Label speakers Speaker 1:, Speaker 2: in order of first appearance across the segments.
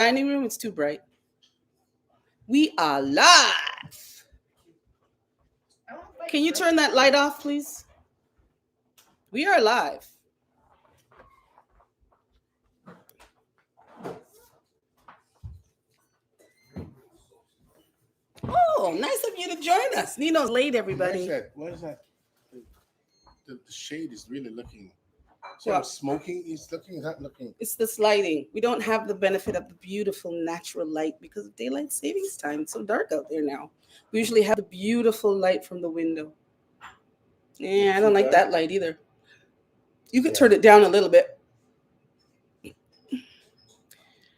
Speaker 1: dining room, it's too bright. We are live. Can you turn that light off, please? We are live. Oh, nice of you to join us. Nino's late, everybody.
Speaker 2: What is that? The shade is really looking. So well, smoking is not looking.
Speaker 1: It's this lighting. We don't have the benefit of the beautiful natural light because of daylight savings time. It's so dark out there now. We usually have the beautiful light from the window. Yeah, I don't like that light either. You could turn it down a little bit.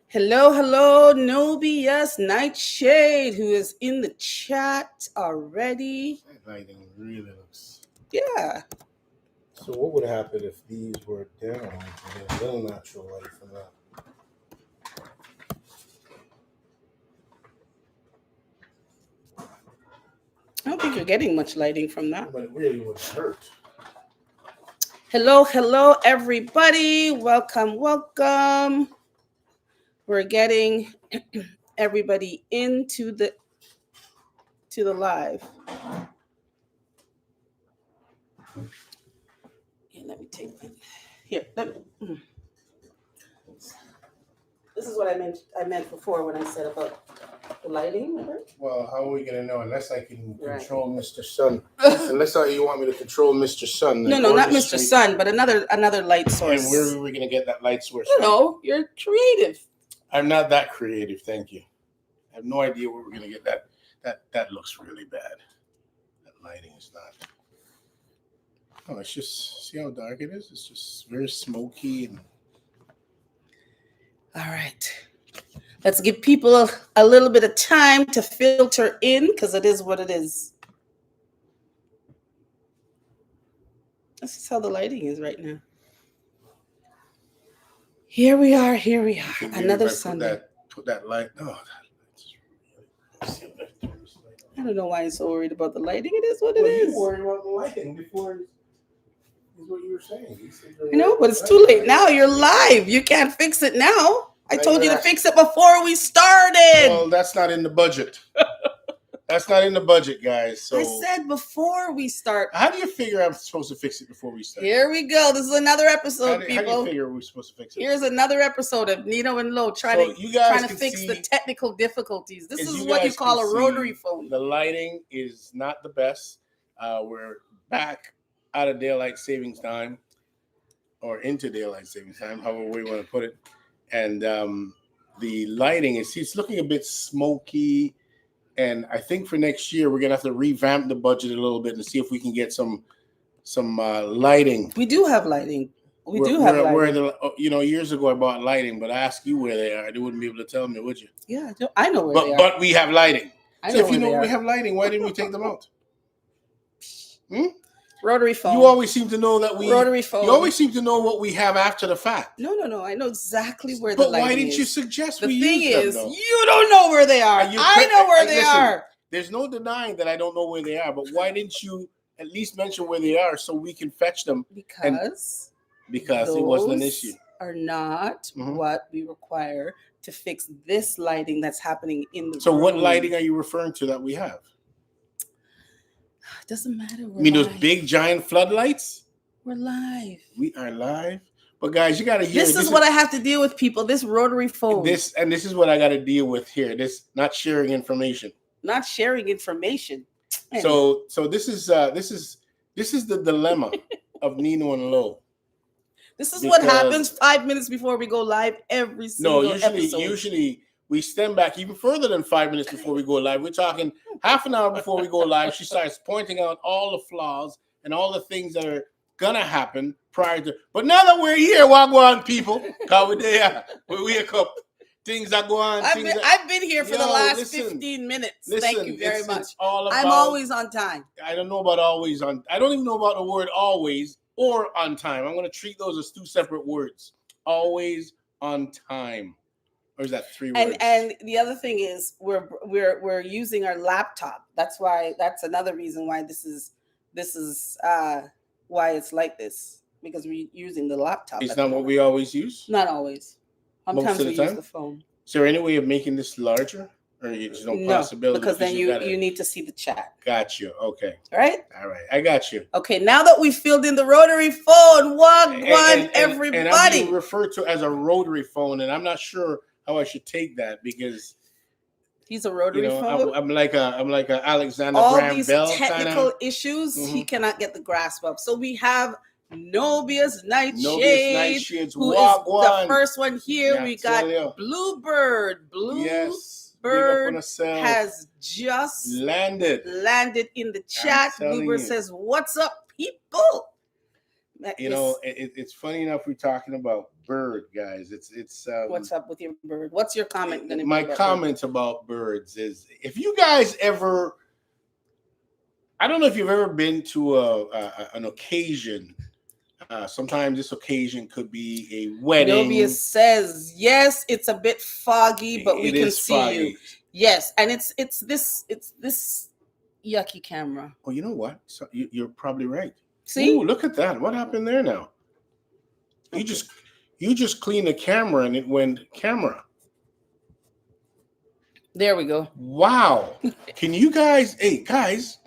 Speaker 1: Hello, Nobius Nightshade, who is in the chat already.
Speaker 2: That lighting really looks.
Speaker 1: Yeah.
Speaker 2: So what would happen if these were down and there's no natural light from that?
Speaker 1: I don't think you're getting much lighting from that.
Speaker 2: But it really would hurt.
Speaker 1: Hello, everybody. Welcome. We're getting everybody into the live. Yeah, let me take that. Here, This is what I meant before when I said about the lighting. Remember?
Speaker 2: Well, how are we gonna know unless I can control Mr. Sun? Unless you want me to control Mr. Sun?
Speaker 1: No, not Mr. Sun, but another light source.
Speaker 2: And where are we gonna get that light source?
Speaker 1: No, you're creative.
Speaker 2: I'm not that creative, thank you. I have no idea where we're gonna get that. That looks really bad. That lighting is not. Oh, it's just, see how dark it is? It's just very smoky.
Speaker 1: All right. Let's give people a little bit of time to filter in because it is what it is. This is how the lighting is right now. Here we are. Another Sunday.
Speaker 2: Put that light. Oh,
Speaker 1: I don't know why you're so worried about the lighting. It is what it is.
Speaker 2: You worried about the lighting before. Is what you were saying.
Speaker 1: I know, but it's too late now. You're live. You can't fix it now. I told you to fix it before we started.
Speaker 2: Well, that's not in the budget. That's not in the budget, guys. So
Speaker 1: I said before we start.
Speaker 2: How do you figure I'm supposed to fix it before we start?
Speaker 1: Here we go. This is another episode, people.
Speaker 2: How do you figure we're supposed to fix it?
Speaker 1: Here's another episode of Nino and Lo trying to fix the technical difficulties. This is what you call a rotary phone.
Speaker 2: The lighting is not the best. We're back out of daylight savings time or into daylight savings time, however we want to put it. And the lighting it's looking a bit smoky. And I think for next year, we're going to have to revamp the budget a little bit and see if we can get some lighting.
Speaker 1: We do have lighting. We do have lighting.
Speaker 2: Years ago I bought lighting, but I asked you where they are. You wouldn't be able to tell me, would you?
Speaker 1: Yeah, I know where they are.
Speaker 2: But we have lighting. So if you know we have lighting, why didn't we take them out?
Speaker 1: Rotary phone.
Speaker 2: You always seem to know that
Speaker 1: rotary phone.
Speaker 2: You always seem to know what we have after the fact.
Speaker 1: No. I know exactly where the lighting is.
Speaker 2: But why didn't you suggest
Speaker 1: we
Speaker 2: use them?
Speaker 1: The thing is, you don't know where they are. I know where they are.
Speaker 2: There's no denying that I don't know where they are. But why didn't you at least mention where they are so we can fetch them?
Speaker 1: Because
Speaker 2: it wasn't an issue.
Speaker 1: Are not what we require to fix this lighting that's happening in the room.
Speaker 2: So what lighting are you referring to that we have?
Speaker 1: It doesn't matter.
Speaker 2: You mean those big giant floodlights?
Speaker 1: We're live.
Speaker 2: We are live. But guys, you got to hear.
Speaker 1: This is what I have to deal with, people. This rotary phone.
Speaker 2: This is what I got to deal with here. This not sharing information.
Speaker 1: Not sharing information.
Speaker 2: So this is the dilemma of Nino and Lo.
Speaker 1: This is what happens 5 minutes before we go live every single episode.
Speaker 2: Usually we stand back even further than 5 minutes before we go live. We're talking half an hour before we go live. She starts pointing out all the flaws and all the things that are gonna happen prior to. But now that we're here, Wagwan people, cause we're there, we wake up. Things that go on.
Speaker 1: I've been here for the last 15 minutes. Thank you very much. I'm always on time.
Speaker 2: I don't know about always on. I don't even know about the word always or on time. I'm going to treat those as two separate words. Always on time. Or is that 3 words?
Speaker 1: And the other thing is we're using our laptop. That's another reason why this is why it's like this, because we're using the laptop.
Speaker 2: It's not what we always use?
Speaker 1: Not always. Sometimes we use the phone.
Speaker 2: Is there any way of making this larger? Or there's no possibility?
Speaker 1: Because then you
Speaker 2: gotta,
Speaker 1: need to see the chat.
Speaker 2: Got you. Okay.
Speaker 1: All right?
Speaker 2: All right. I got you.
Speaker 1: Okay, now that we've filled in the rotary phone, wagwan, everybody.
Speaker 2: And I'm being referred to as a rotary phone, and I'm not sure how I should take that because
Speaker 1: he's a rotary phone.
Speaker 2: I'm like a Alexander
Speaker 1: All
Speaker 2: Graham
Speaker 1: these
Speaker 2: Bell
Speaker 1: technical issues he cannot get the grasp of. So we have Nobius Nightshade, who is the first one here. Yeah, we got Bluebird. Bluebird has just landed in the chat. Bluebird says, "What's up, people?"
Speaker 2: It's funny enough we're talking about bird, guys. It's
Speaker 1: what's up with your bird? What's your comment?
Speaker 2: My comment about birds is if you guys ever, I don't know if you've ever been to an occasion. Sometimes this occasion could be a wedding.
Speaker 1: Nobius says, yes, it's a bit foggy, but we can see you. Yes, and it's this yucky camera.
Speaker 2: Oh, you know what? So you're probably right.
Speaker 1: See?
Speaker 2: Ooh, look at that. What happened there now? Okay. You just cleaned the camera and it went camera.
Speaker 1: There we go.
Speaker 2: Wow. Can you guys, hey guys,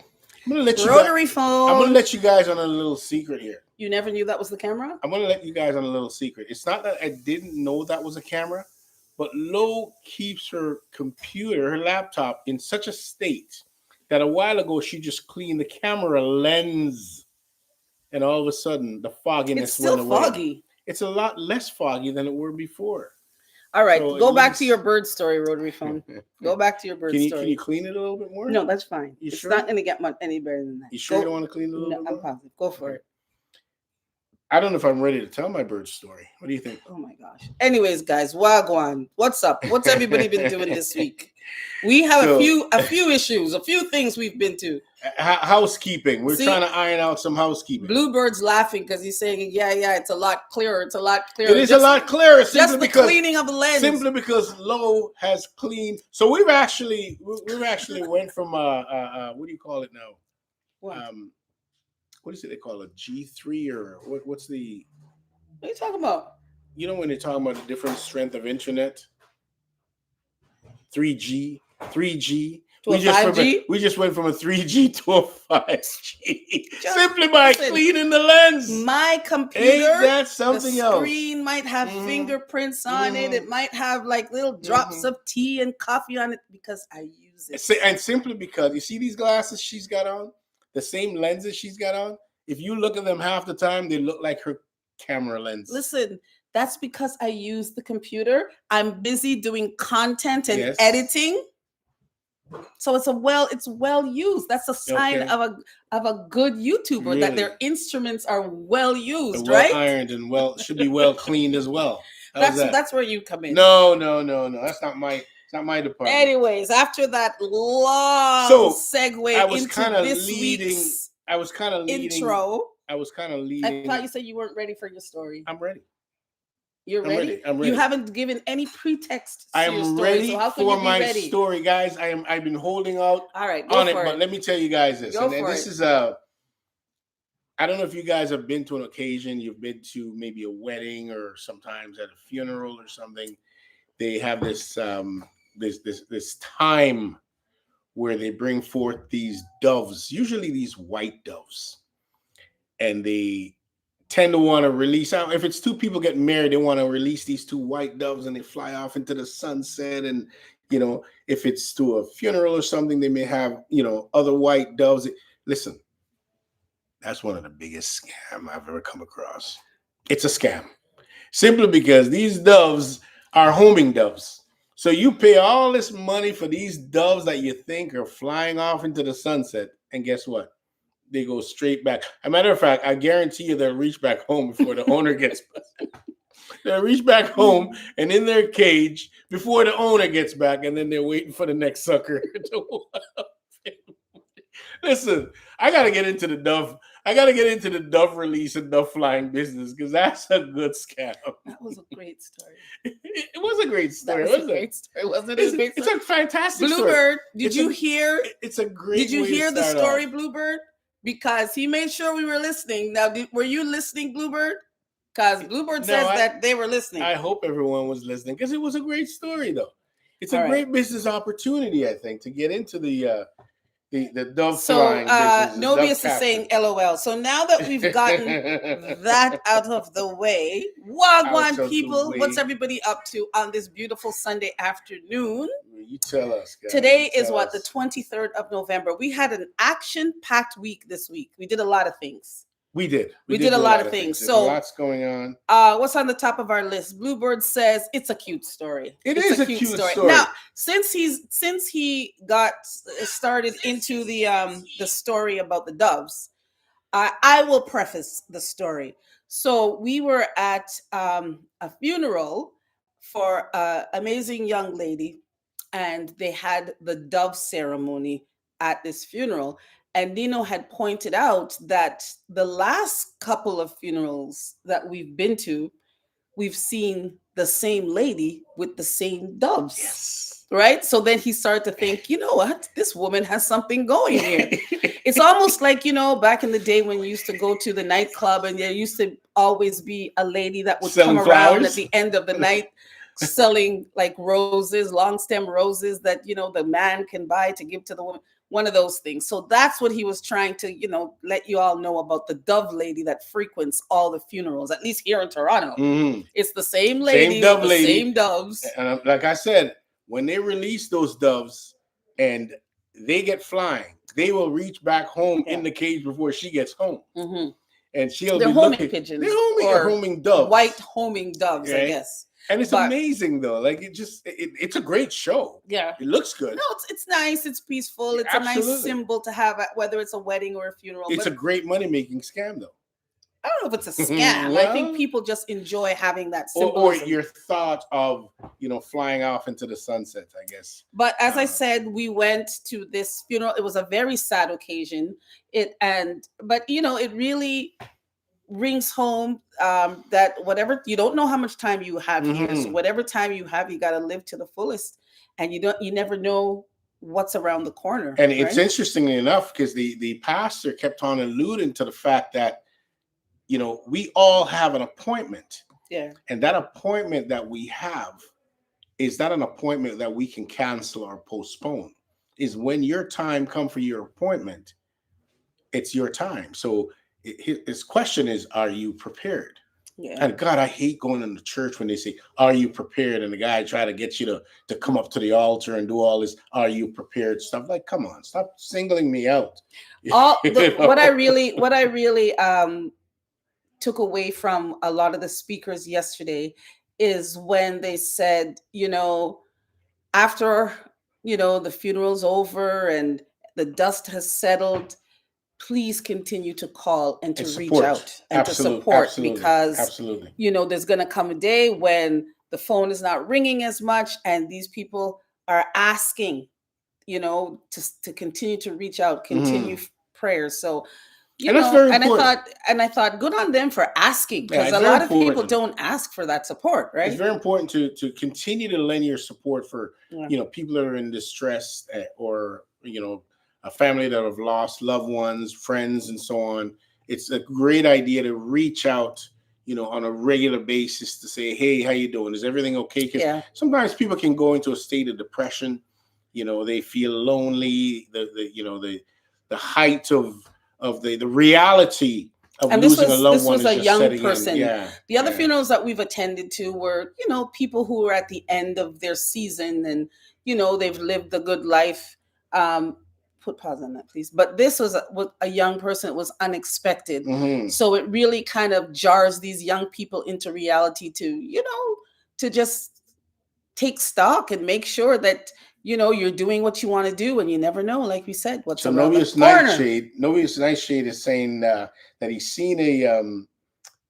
Speaker 2: I'm gonna let you
Speaker 1: rotary phone.
Speaker 2: I'm gonna let you guys on a little secret here.
Speaker 1: You never knew that was the camera?
Speaker 2: I'm gonna let you guys on a little secret. It's not that I didn't know that was a camera, but Lo keeps her computer, her laptop, in such a state that a while ago she just cleaned the camera lens, and all of a sudden the fogginess went away.
Speaker 1: It's still foggy.
Speaker 2: It's a lot less foggy than it were before.
Speaker 1: All right, so go back to your bird story, rotary phone. Go back to your bird story.
Speaker 2: Can you clean it a little bit more?
Speaker 1: No, that's fine.
Speaker 2: It's
Speaker 1: sure? Not going to get any better than that.
Speaker 2: You sure you don't want to clean it a little bit more?
Speaker 1: I'm positive. Go for it.
Speaker 2: I don't know if I'm ready to tell my bird story. What do you think?
Speaker 1: Oh my gosh. Anyways, guys, wagwan. What's up? What's everybody been doing this week? We have a few issues, a few things we've been to.
Speaker 2: Housekeeping. We're trying to iron out some housekeeping.
Speaker 1: Bluebird's laughing because he's saying, yeah, it's a lot clearer. It's a lot clearer.
Speaker 2: It is a lot clearer.
Speaker 1: Just the cleaning of the lens.
Speaker 2: Simply because Lo has cleaned. So we've actually went from what do you call it now?
Speaker 1: What?
Speaker 2: What is it they call it? G3 or what's the?
Speaker 1: What are you talking about?
Speaker 2: You know when they're talking about the different strength of internet? 3G. We just went from a 3G to a 5G simply by cleaning the lens.
Speaker 1: My computer,
Speaker 2: that's something else.
Speaker 1: The screen might have fingerprints on it. It might have like little drops of tea and coffee on it because I use it.
Speaker 2: And simply because you see these glasses she's got on, the same lenses she's got on. If you look at them half the time, they look like her camera lens.
Speaker 1: Listen. That's because I use the computer. I'm busy doing content and editing. So it's well used. That's a sign of a good YouTuber, that their instruments are well used,
Speaker 2: well
Speaker 1: right?
Speaker 2: Ironed and should be well cleaned as well.
Speaker 1: That's where you come in.
Speaker 2: No. That's not my department.
Speaker 1: Anyways, after that long segue into this week's intro.
Speaker 2: I was kind of leading.
Speaker 1: I thought you said you weren't ready for your story.
Speaker 2: I'm ready.
Speaker 1: You're ready?
Speaker 2: I'm ready.
Speaker 1: You haven't given any pretext to
Speaker 2: I
Speaker 1: your story,
Speaker 2: ready
Speaker 1: so how can
Speaker 2: for
Speaker 1: you be
Speaker 2: my
Speaker 1: ready?
Speaker 2: story, guys. I've been holding out
Speaker 1: on
Speaker 2: it, but let me tell you guys this. This is I don't know if you guys have been to an occasion, you've been to maybe a wedding or sometimes at a funeral or something. They have this this time where they bring forth these doves, usually these white doves, and they tend to want to release out. If it's two people getting married, they want to release these two white doves and they fly off into the sunset. And, if it's to a funeral or something, they may have, other white doves. Listen, that's one of the biggest scams I've ever come across. It's a scam. Simply because these doves are homing doves. So you pay all this money for these doves that you think are flying off into the sunset. And guess what? They go straight back. As a matter of fact, I guarantee you they'll reach back home before the owner gets back. They'll reach back home and in their cage before the owner gets back, and then they're waiting for the next sucker to Listen, I gotta get into the dove release and dove flying business because that's a good scam.
Speaker 1: That was a great story.
Speaker 2: It was a great story.
Speaker 1: Wasn't it?
Speaker 2: It's a fantastic
Speaker 1: Bluebird,
Speaker 2: story.
Speaker 1: Did you hear?
Speaker 2: It's a great.
Speaker 1: Did you hear the story, Bluebird? Because he made sure we were listening. Now, were you listening, Bluebird? Because Bluebird says that they were listening.
Speaker 2: I hope everyone was listening because it was a great story, though. It's a
Speaker 1: All right.
Speaker 2: great business opportunity, I think, to get into the dove
Speaker 1: So
Speaker 2: flying business.
Speaker 1: Nobius is saying LOL. So now that we've gotten that out of the way, Wagwan people, what's everybody up to on this beautiful Sunday afternoon?
Speaker 2: You tell us, guys.
Speaker 1: Today is what, the 23rd of November. We had an action-packed week this week. We did a lot of things.
Speaker 2: We did.
Speaker 1: We did a lot of things.
Speaker 2: There's
Speaker 1: So
Speaker 2: lots going on.
Speaker 1: What's on the top of our list? Bluebird says it's a cute story.
Speaker 2: It's a cute story.
Speaker 1: Now, since he got started into the story about the doves, I will preface the story. So we were at a funeral for an amazing young lady, and they had the dove ceremony at this funeral. And Nino had pointed out that the last couple of funerals that we've been to, we've seen the same lady with the same doves.
Speaker 2: Yes.
Speaker 1: Right? So then he started to think, you know what? This woman has something going here. It's almost like, back in the day when you used to go to the nightclub and there used to always be a lady that would
Speaker 2: selling
Speaker 1: come
Speaker 2: flowers
Speaker 1: around at the end of the night selling like roses, long stem roses that, the man can buy to give to the woman. One of those things. So that's what he was trying to, let you all know about the dove lady that frequents all the funerals, at least here in Toronto.
Speaker 2: Mm-hmm.
Speaker 1: It's the same lady, same doves.
Speaker 2: And like I said, when they release those doves and they get flying, they will reach back home in the cage before she gets home.
Speaker 1: Mm-hmm.
Speaker 2: And she'll
Speaker 1: be
Speaker 2: homing
Speaker 1: pigeons.
Speaker 2: They're homing doves.
Speaker 1: White homing doves, right? I guess.
Speaker 2: And it's amazing though. Like it's a great show.
Speaker 1: Yeah.
Speaker 2: It looks good.
Speaker 1: No, it's nice. It's peaceful. It's
Speaker 2: Absolutely.
Speaker 1: A nice symbol to have, whether it's a wedding or a funeral.
Speaker 2: It's a great money-making scam though.
Speaker 1: I don't know if it's a scam. Well, I think people just enjoy having that symbolism.
Speaker 2: Or your thought of, flying off into the sunset, I guess.
Speaker 1: But as I said, we went to this funeral. It was a very sad occasion. It really rings home that whatever, you don't know how much time you have here. So whatever time you have, you got to live to the fullest, and you never know what's around the corner.
Speaker 2: And it's interestingly enough, because the pastor kept on alluding to the fact that, we all have an appointment.
Speaker 1: Yeah.
Speaker 2: And that appointment that we have is not an appointment that we can cancel or postpone. Is when your time comes for your appointment, it's your time. So his question is, are you prepared?
Speaker 1: Yeah.
Speaker 2: And God, I hate going into church when they say, are you prepared? And the guy try to get you to come up to the altar and do all this, are you prepared stuff. Like, come on, stop singling me out.
Speaker 1: What I really took away from a lot of the speakers yesterday is when they said, after, the funeral's over and the dust has settled, please continue to call and to reach out and to support, because there's going to come a day when the phone is not ringing as much and these people are asking, to continue to reach out, continue prayers. So,
Speaker 2: that's very important.
Speaker 1: I thought good on them for asking, because a lot of people don't ask for that support, right?
Speaker 2: It's very important to continue to lend your support for, people that are in distress or, a family that have lost loved ones, friends, and so on. It's a great idea to reach out, on a regular basis to say, hey, how you doing? Is everything okay? Because sometimes people can go into a state of depression. They feel lonely. The height of the reality of losing a loved one is just setting in. This was a young person.
Speaker 1: The other funerals that we've attended to were, people who are at the end of their season and, they've lived a good life. Put pause on that, please. But this was a young person. It was unexpected.
Speaker 2: Mm-hmm.
Speaker 1: So it really kind of jars these young people into reality to, to just take stock and make sure that, you're doing what you want to do, and you never know, like we said, what's around the corner.
Speaker 2: Nobius Nightshade is saying that he's seen an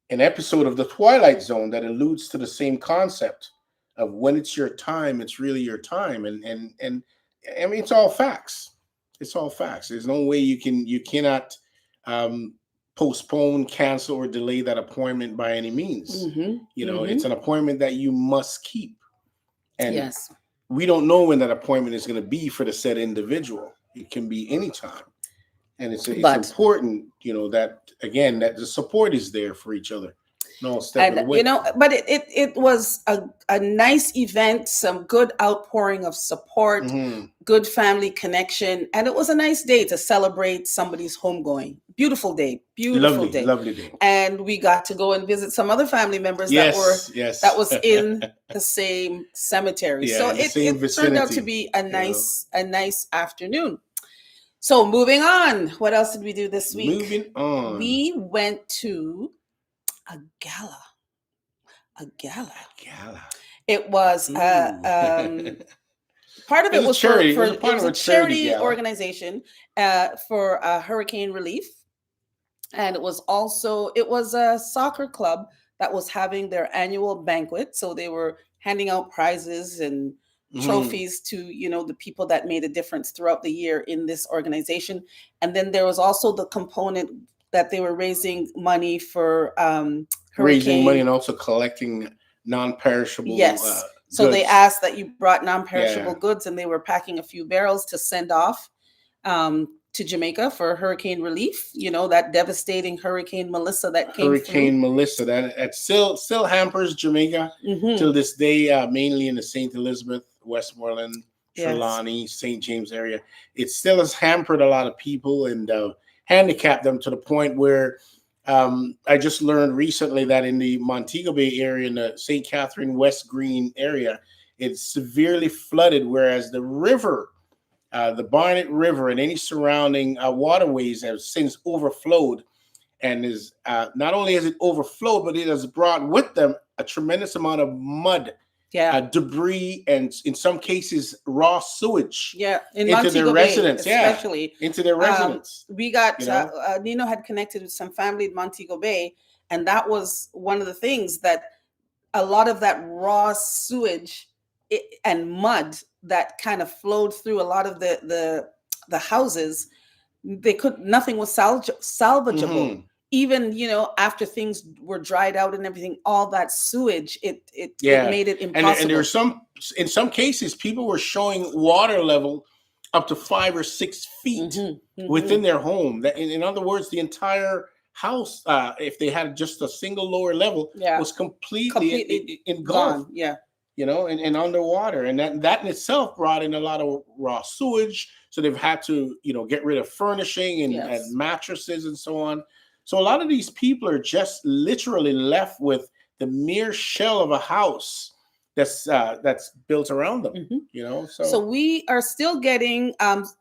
Speaker 2: episode of The Twilight Zone that alludes to the same concept of when it's your time, it's really your time. And I mean, it's all facts. It's all facts. There's no way you cannot postpone, cancel, or delay that appointment by any means.
Speaker 1: Mm-hmm.
Speaker 2: It's an appointment that you must keep. And
Speaker 1: yes,
Speaker 2: we don't know when that appointment is going to be for the said individual. It can be any time. And it's important, that, again, that the support is there for each other. No, step of the
Speaker 1: And
Speaker 2: wit.
Speaker 1: but it was a nice event, some good outpouring of support,
Speaker 2: Mm-hmm.
Speaker 1: good family connection, and it was a nice day to celebrate somebody's homegoing. Beautiful day, beautiful
Speaker 2: Lovely,
Speaker 1: day.
Speaker 2: lovely day.
Speaker 1: And we got to go and visit some other family members
Speaker 2: Yes,
Speaker 1: that
Speaker 2: yes.
Speaker 1: was in the same cemetery.
Speaker 2: Yeah,
Speaker 1: So
Speaker 2: in the same
Speaker 1: it turned out to
Speaker 2: vicinity.
Speaker 1: be a nice afternoon. So moving on, what else did we do this week?
Speaker 2: Moving on.
Speaker 1: We went to a gala. A gala.
Speaker 2: Gala.
Speaker 1: It was part of
Speaker 2: It
Speaker 1: it
Speaker 2: was a
Speaker 1: was
Speaker 2: charity.
Speaker 1: for
Speaker 2: It was a
Speaker 1: it
Speaker 2: part
Speaker 1: was
Speaker 2: of
Speaker 1: a
Speaker 2: a charity
Speaker 1: charity
Speaker 2: gala.
Speaker 1: organization for hurricane relief, and it was a soccer club that was having their annual banquet. So they were handing out prizes and trophies to the people that made a difference throughout the year in this organization. And then there was also the component that they were raising money for
Speaker 2: Raising money
Speaker 1: hurricane.
Speaker 2: and also collecting non-perishable
Speaker 1: Yes. So
Speaker 2: goods.
Speaker 1: they asked that you brought non-perishable
Speaker 2: Yeah.
Speaker 1: goods, and they were packing a few barrels to send off to Jamaica for hurricane relief. That devastating Hurricane Melissa that came
Speaker 2: Hurricane
Speaker 1: through.
Speaker 2: Melissa that still hampers Jamaica
Speaker 1: Mhm.
Speaker 2: till this day, mainly in the St. Elizabeth, Westmoreland,
Speaker 1: Yes.
Speaker 2: Trelawney, St. James area. It still has hampered a lot of people and handicapped them to the point where I just learned recently that in the Montego Bay area, in the St. Catherine West Green area, it's severely flooded, whereas the river, the Barnett River and any surrounding waterways have since overflowed, and is not only has it overflowed, but it has brought with them a tremendous amount of mud,
Speaker 1: Yeah.
Speaker 2: debris, and in some cases raw sewage.
Speaker 1: Yeah. In
Speaker 2: into their
Speaker 1: Montego Bay,
Speaker 2: residence.
Speaker 1: especially.
Speaker 2: Into their residence.
Speaker 1: We got
Speaker 2: You know?
Speaker 1: Nino had connected with some family in Montego Bay, and that was one of the things that a lot of that raw sewage and mud that kind of flowed through a lot of the houses. Nothing was salvageable.
Speaker 2: Mhm.
Speaker 1: Even after things were dried out and everything, all that sewage it
Speaker 2: Yeah.
Speaker 1: made it
Speaker 2: And
Speaker 1: impossible.
Speaker 2: there were in some cases, people were showing water level up to 5 or 6 feet
Speaker 1: Mhm, mhm.
Speaker 2: within their home. That, in other words, the entire house, if they had just a single lower level,
Speaker 1: Yeah.
Speaker 2: was completely engulfed.
Speaker 1: Gone. Yeah.
Speaker 2: And underwater, and that in itself brought in a lot of raw sewage. So they've had to, get rid of furnishing and
Speaker 1: Yes.
Speaker 2: mattresses and so on. So a lot of these people are just literally left with the mere shell of a house that's built around them.
Speaker 1: Mhm. So we are still getting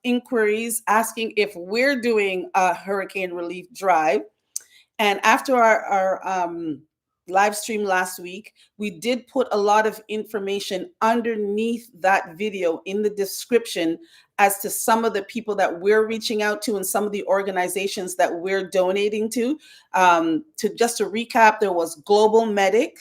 Speaker 1: inquiries asking if we're doing a hurricane relief drive. And after our live stream last week, we did put a lot of information underneath that video in the description as to some of the people that we're reaching out to and some of the organizations that we're donating to. Just to recap, there was Global Medic.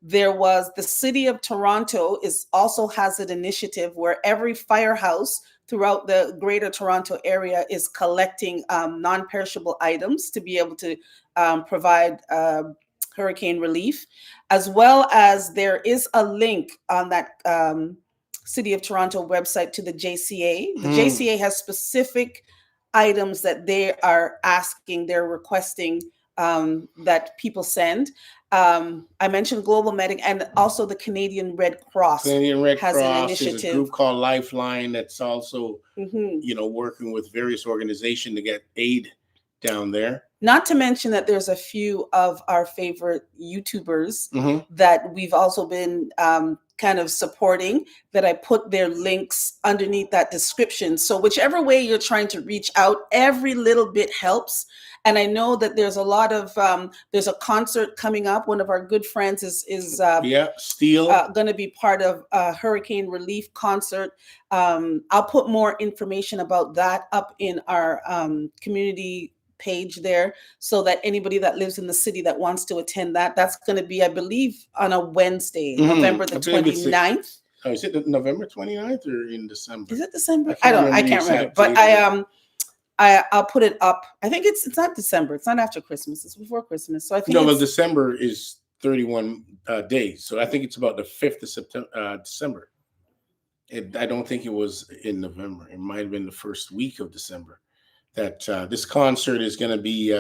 Speaker 1: There was the City of Toronto also has an initiative where every firehouse throughout the Greater Toronto area is collecting non-perishable items to be able to provide hurricane relief, as well as there is a link on that City of Toronto website to the JCA. The JCA has specific items that they are they're requesting that people send. I mentioned Global Medic, and also the Canadian Red Cross.
Speaker 2: Canadian Red
Speaker 1: has
Speaker 2: Cross
Speaker 1: an initiative.
Speaker 2: There's a group called Lifeline that's also,
Speaker 1: Mhm.
Speaker 2: Working with various organizations to get aid down there.
Speaker 1: Not to mention that there's a few of our favorite YouTubers
Speaker 2: Mhm.
Speaker 1: that we've also been kind of supporting, that I put their links underneath that description. So whichever way you're trying to reach out, every little bit helps. And I know that there's a lot of there's a concert coming up. One of our good friends is
Speaker 2: Steel
Speaker 1: going to be part of a hurricane relief concert. I'll put more information about that up in our community page there, so that anybody that lives in the city that wants to attend that's going to be, I believe, on a Wednesday, November the 29th.
Speaker 2: Oh, is it November 29th or in December?
Speaker 1: Is it December? I can't remember. But I'll put it up. I think it's not December. It's not after Christmas. It's before Christmas. So I think
Speaker 2: December is 31 days. So I think it's about the 5th of September, December. I don't think it was in November. It might have been the first week of December that this concert is going to be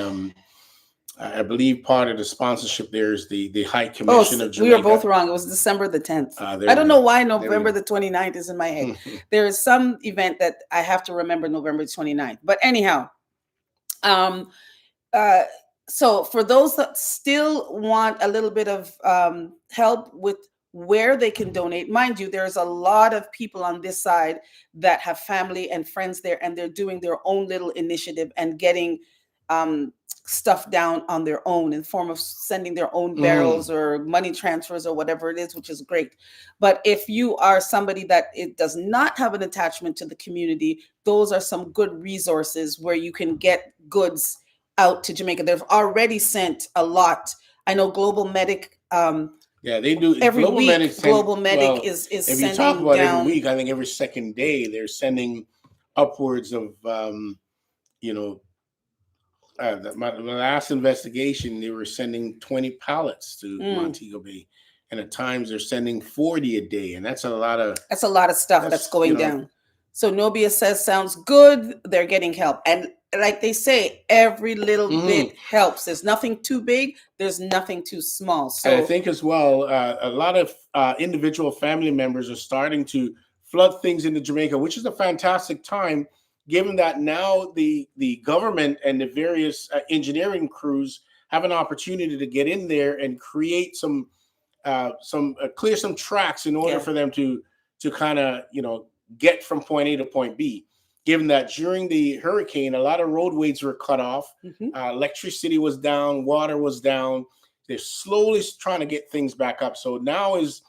Speaker 2: I believe part of the sponsorship there is the High
Speaker 1: Oh,
Speaker 2: Commission of
Speaker 1: we are
Speaker 2: Jamaica.
Speaker 1: both wrong. It was December the 10th.
Speaker 2: There
Speaker 1: I don't
Speaker 2: we
Speaker 1: know
Speaker 2: go.
Speaker 1: why
Speaker 2: There we
Speaker 1: November
Speaker 2: go.
Speaker 1: the 29th is in my head. There is some event that I have to remember November 29th. But anyhow, um, uh, so for those that still want a little bit of help with where they can donate, mind you, there's a lot of people on this side that have family and friends there, and they're doing their own little initiative and getting stuff down on their own in the form of sending their own barrels or money transfers or whatever it is, which is great. But if you are somebody that it does not have an attachment to the community, those are some good resources where you can get goods out to Jamaica. They've already sent a lot. I know Global Medic.
Speaker 2: Yeah, they do.
Speaker 1: Every
Speaker 2: Global
Speaker 1: week,
Speaker 2: Medic
Speaker 1: Global Medic is
Speaker 2: if you talk
Speaker 1: sending
Speaker 2: about every
Speaker 1: down.
Speaker 2: week, I think every second day they're sending upwards of you know my last investigation, they were sending 20 pallets to Montego Bay, and at times they're sending 40 a day, and that's a lot of
Speaker 1: stuff that's going down. So Nobia says sounds good. They're getting help, and like they say, every little bit helps. There's nothing too big. There's nothing too small. So
Speaker 2: and I think as well, a lot of individual family members are starting to flood things into Jamaica, which is a fantastic time, given that now the government and the various engineering crews have an opportunity to get in there and create some clear some tracks in order for them to kind of get from point A to point B. Given that during the hurricane, a lot of roadways were cut off, electricity was down, water was down. They're slowly trying to get things back up. So now is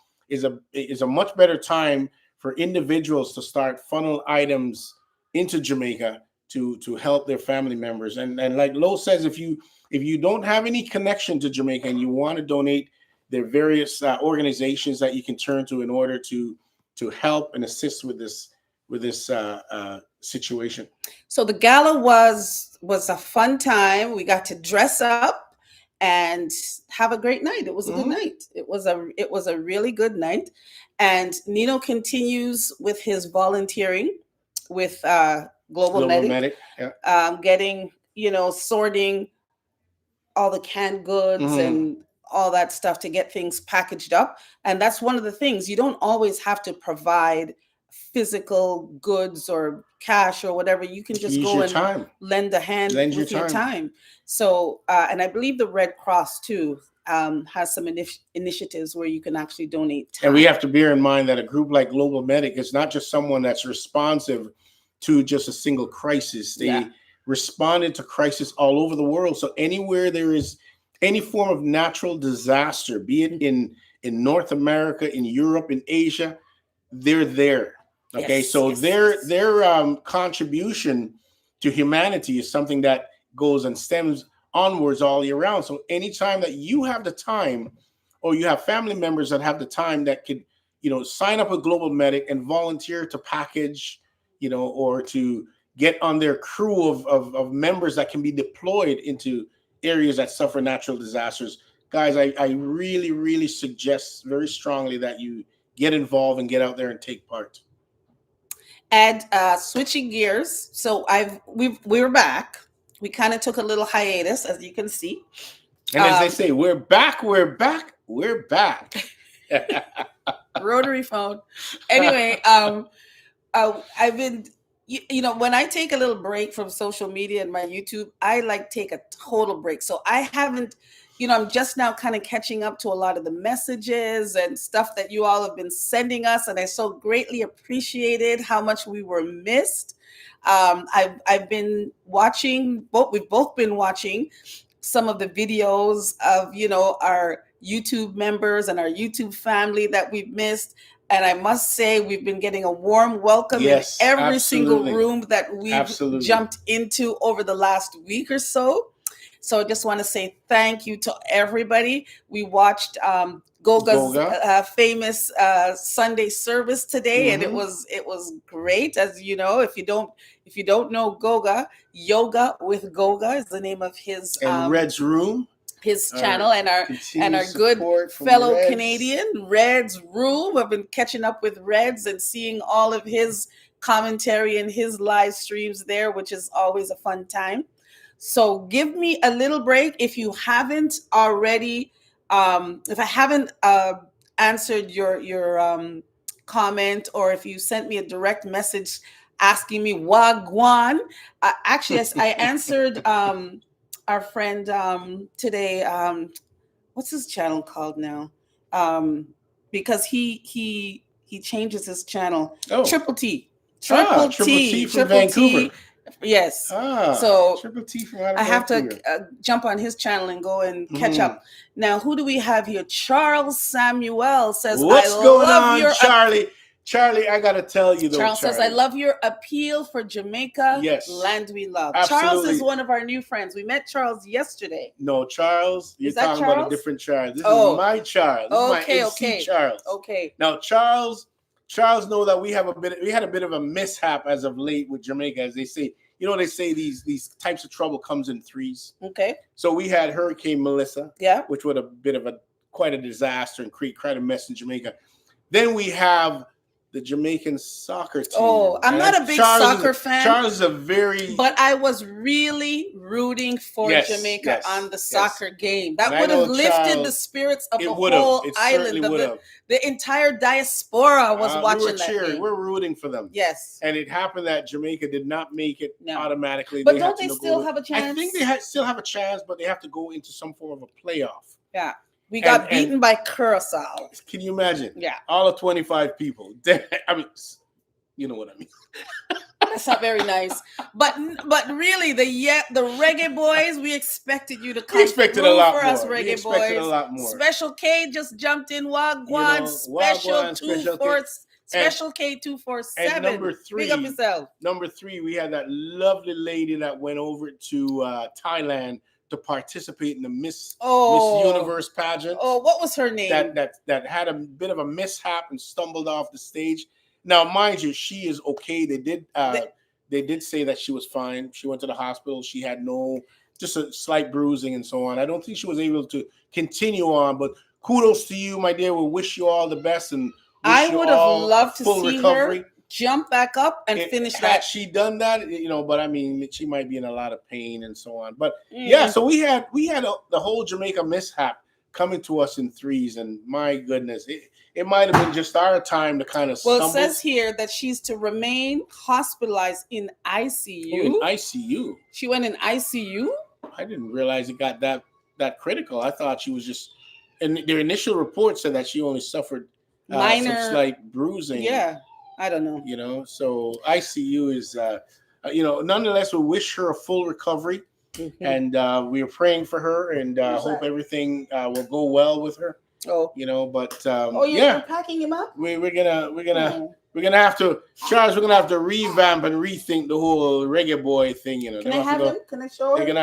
Speaker 2: a much better time for individuals to start funnel items into Jamaica to help their family members. And like Lo says, if you don't have any connection to Jamaica and you want to donate, there are various organizations that you can turn to in order to help and assist with this situation.
Speaker 1: So the gala was a fun time. We got to dress up and have a great night. It was a good night. It was a really good night. And Nino continues with his volunteering with Global Medic. Getting, sorting all the canned goods and all that stuff to get things packaged up. And that's one of the things. You don't always have to provide physical goods or cash or whatever. You can just go and lend a hand with your time. So, and I believe the Red Cross too has some initiatives where you can actually donate time.
Speaker 2: And we have to bear in mind that a group like Global Medic is not just someone that's responsive to just a single crisis. They responded to crisis all over the world. So anywhere there is any form of natural disaster, be it in North America, in Europe, in Asia, they're there. Okay, so their contribution to humanity is something that goes and stems onwards all year round. So anytime that you have the time, or you have family members that have the time, that could sign up with Global Medic and volunteer to package, or to get on their crew of members that can be deployed into areas that suffer natural disasters. Guys, I really, really suggest very strongly that you get involved and get out there and take part.
Speaker 1: And switching gears, so we're back. We kind of took a little hiatus, as you can see.
Speaker 2: And as they say, we're back.
Speaker 1: Rotary phone. Anyway, I've been, when I take a little break from social media and my YouTube, I take a total break. So I haven't, I'm just now kind of catching up to a lot of the messages and stuff that you all have been sending us. And I so greatly appreciated how much we were missed. I've been watching, we've both been watching some of the videos of, our YouTube members and our YouTube family that we've missed. And I must say, we've been getting a warm welcome in every single room that we've jumped into over the last week or so. So I just want to say thank you to everybody. We watched Goga's famous Sunday service today, and it was great. As you know, if you don't know Goga, Yoga with Goga is the name of his
Speaker 2: Red's Room,
Speaker 1: his channel, and our good fellow Reds. Canadian Red's Room. I've been catching up with Reds and seeing all of his commentary and his live streams there, which is always a fun time. So give me a little break if you haven't already. If I haven't answered your comment, or if you sent me a direct message asking me wagwan. Actually, I answered our friend today. What's his channel called now? Because he changes his channel.
Speaker 2: Oh.
Speaker 1: Triple T.
Speaker 2: Triple T from Vancouver.
Speaker 1: Yes.
Speaker 2: Ah,
Speaker 1: so
Speaker 2: Triple T from out of
Speaker 1: I have
Speaker 2: Vancouver.
Speaker 1: to jump on his channel and go and catch up. Now, who do we have here? Charles Samuel says,
Speaker 2: "What's
Speaker 1: I
Speaker 2: going
Speaker 1: love
Speaker 2: on,
Speaker 1: your
Speaker 2: Charlie? Charlie, I gotta tell you though,
Speaker 1: Charles says, I love your appeal for Jamaica,
Speaker 2: Yes.
Speaker 1: land we love.
Speaker 2: Absolutely.
Speaker 1: Charles is one of our new friends. We met Charles yesterday.
Speaker 2: No, Charles, you're
Speaker 1: Is that
Speaker 2: talking about a
Speaker 1: Charles?
Speaker 2: different Charles. This
Speaker 1: Oh.
Speaker 2: is my Charles. This
Speaker 1: Okay,
Speaker 2: is my MC
Speaker 1: okay.
Speaker 2: Charles.
Speaker 1: Okay.
Speaker 2: Now, Charles know that we had a bit of a mishap as of late with Jamaica, as they say. You know, they say these types of trouble comes in threes.
Speaker 1: Okay.
Speaker 2: So we had Hurricane Melissa,
Speaker 1: Yeah.
Speaker 2: which was a bit of quite a disaster and create quite a mess in Jamaica. Then we have the Jamaican soccer team.
Speaker 1: Oh, I'm not a big soccer fan.
Speaker 2: Charles is a very...
Speaker 1: But I was really rooting for Jamaica on the soccer game. That would have lifted the spirits of the whole island. The entire diaspora was watching that game.
Speaker 2: We're rooting for them.
Speaker 1: Yes.
Speaker 2: And it happened that Jamaica did not make it automatically.
Speaker 1: But don't they still have a chance?
Speaker 2: I think they still have a chance, but they have to go into some form of a playoff.
Speaker 1: Yeah. We got beaten by Curacao.
Speaker 2: Can you imagine?
Speaker 1: Yeah.
Speaker 2: All of 25 people. I mean, you know what I mean.
Speaker 1: That's not very nice. But really, the reggae boys, we expected you to come.
Speaker 2: We expected a lot
Speaker 1: for
Speaker 2: more.
Speaker 1: Us, reggae boys.
Speaker 2: A lot more.
Speaker 1: Special K just jumped in. Wagwan. Special K 247.
Speaker 2: And number 3.
Speaker 1: Big up yourself.
Speaker 2: Number 3, we had that lovely lady that went over to Thailand to participate in the Miss Universe pageant.
Speaker 1: Oh, what was her name?
Speaker 2: That had a bit of a mishap and stumbled off the stage. Now, mind you, she is okay. They did say that she was fine. She went to the hospital. She had just a slight bruising and so on. I don't think she was able to continue on, but kudos to you, my dear. We wish you all the best, and
Speaker 1: I would have loved to see
Speaker 2: recovery.
Speaker 1: Her jump back up and finish that.
Speaker 2: Had she done that, but I mean, she might be in a lot of pain and so on. But yeah, so we had the whole Jamaica mishap coming to us in threes, and my goodness, it might have been just our time to kind of stumble.
Speaker 1: Well, it says here that she's to remain hospitalized in ICU.
Speaker 2: Oh, in ICU?
Speaker 1: She went in ICU?
Speaker 2: I didn't realize it got that critical. I thought she was just, and their initial report said that she only suffered
Speaker 1: minor,
Speaker 2: some slight bruising.
Speaker 1: Yeah. I don't know.
Speaker 2: So ICU is, nonetheless, we wish her a full recovery, and we are praying for her, and hope everything will go well with her.
Speaker 1: Oh,
Speaker 2: but
Speaker 1: you're packing him up.
Speaker 2: We're gonna have to, Charles. We're gonna have to revamp and rethink the whole reggae boy thing.
Speaker 1: Can I have him? Can I show him?
Speaker 2: They're gonna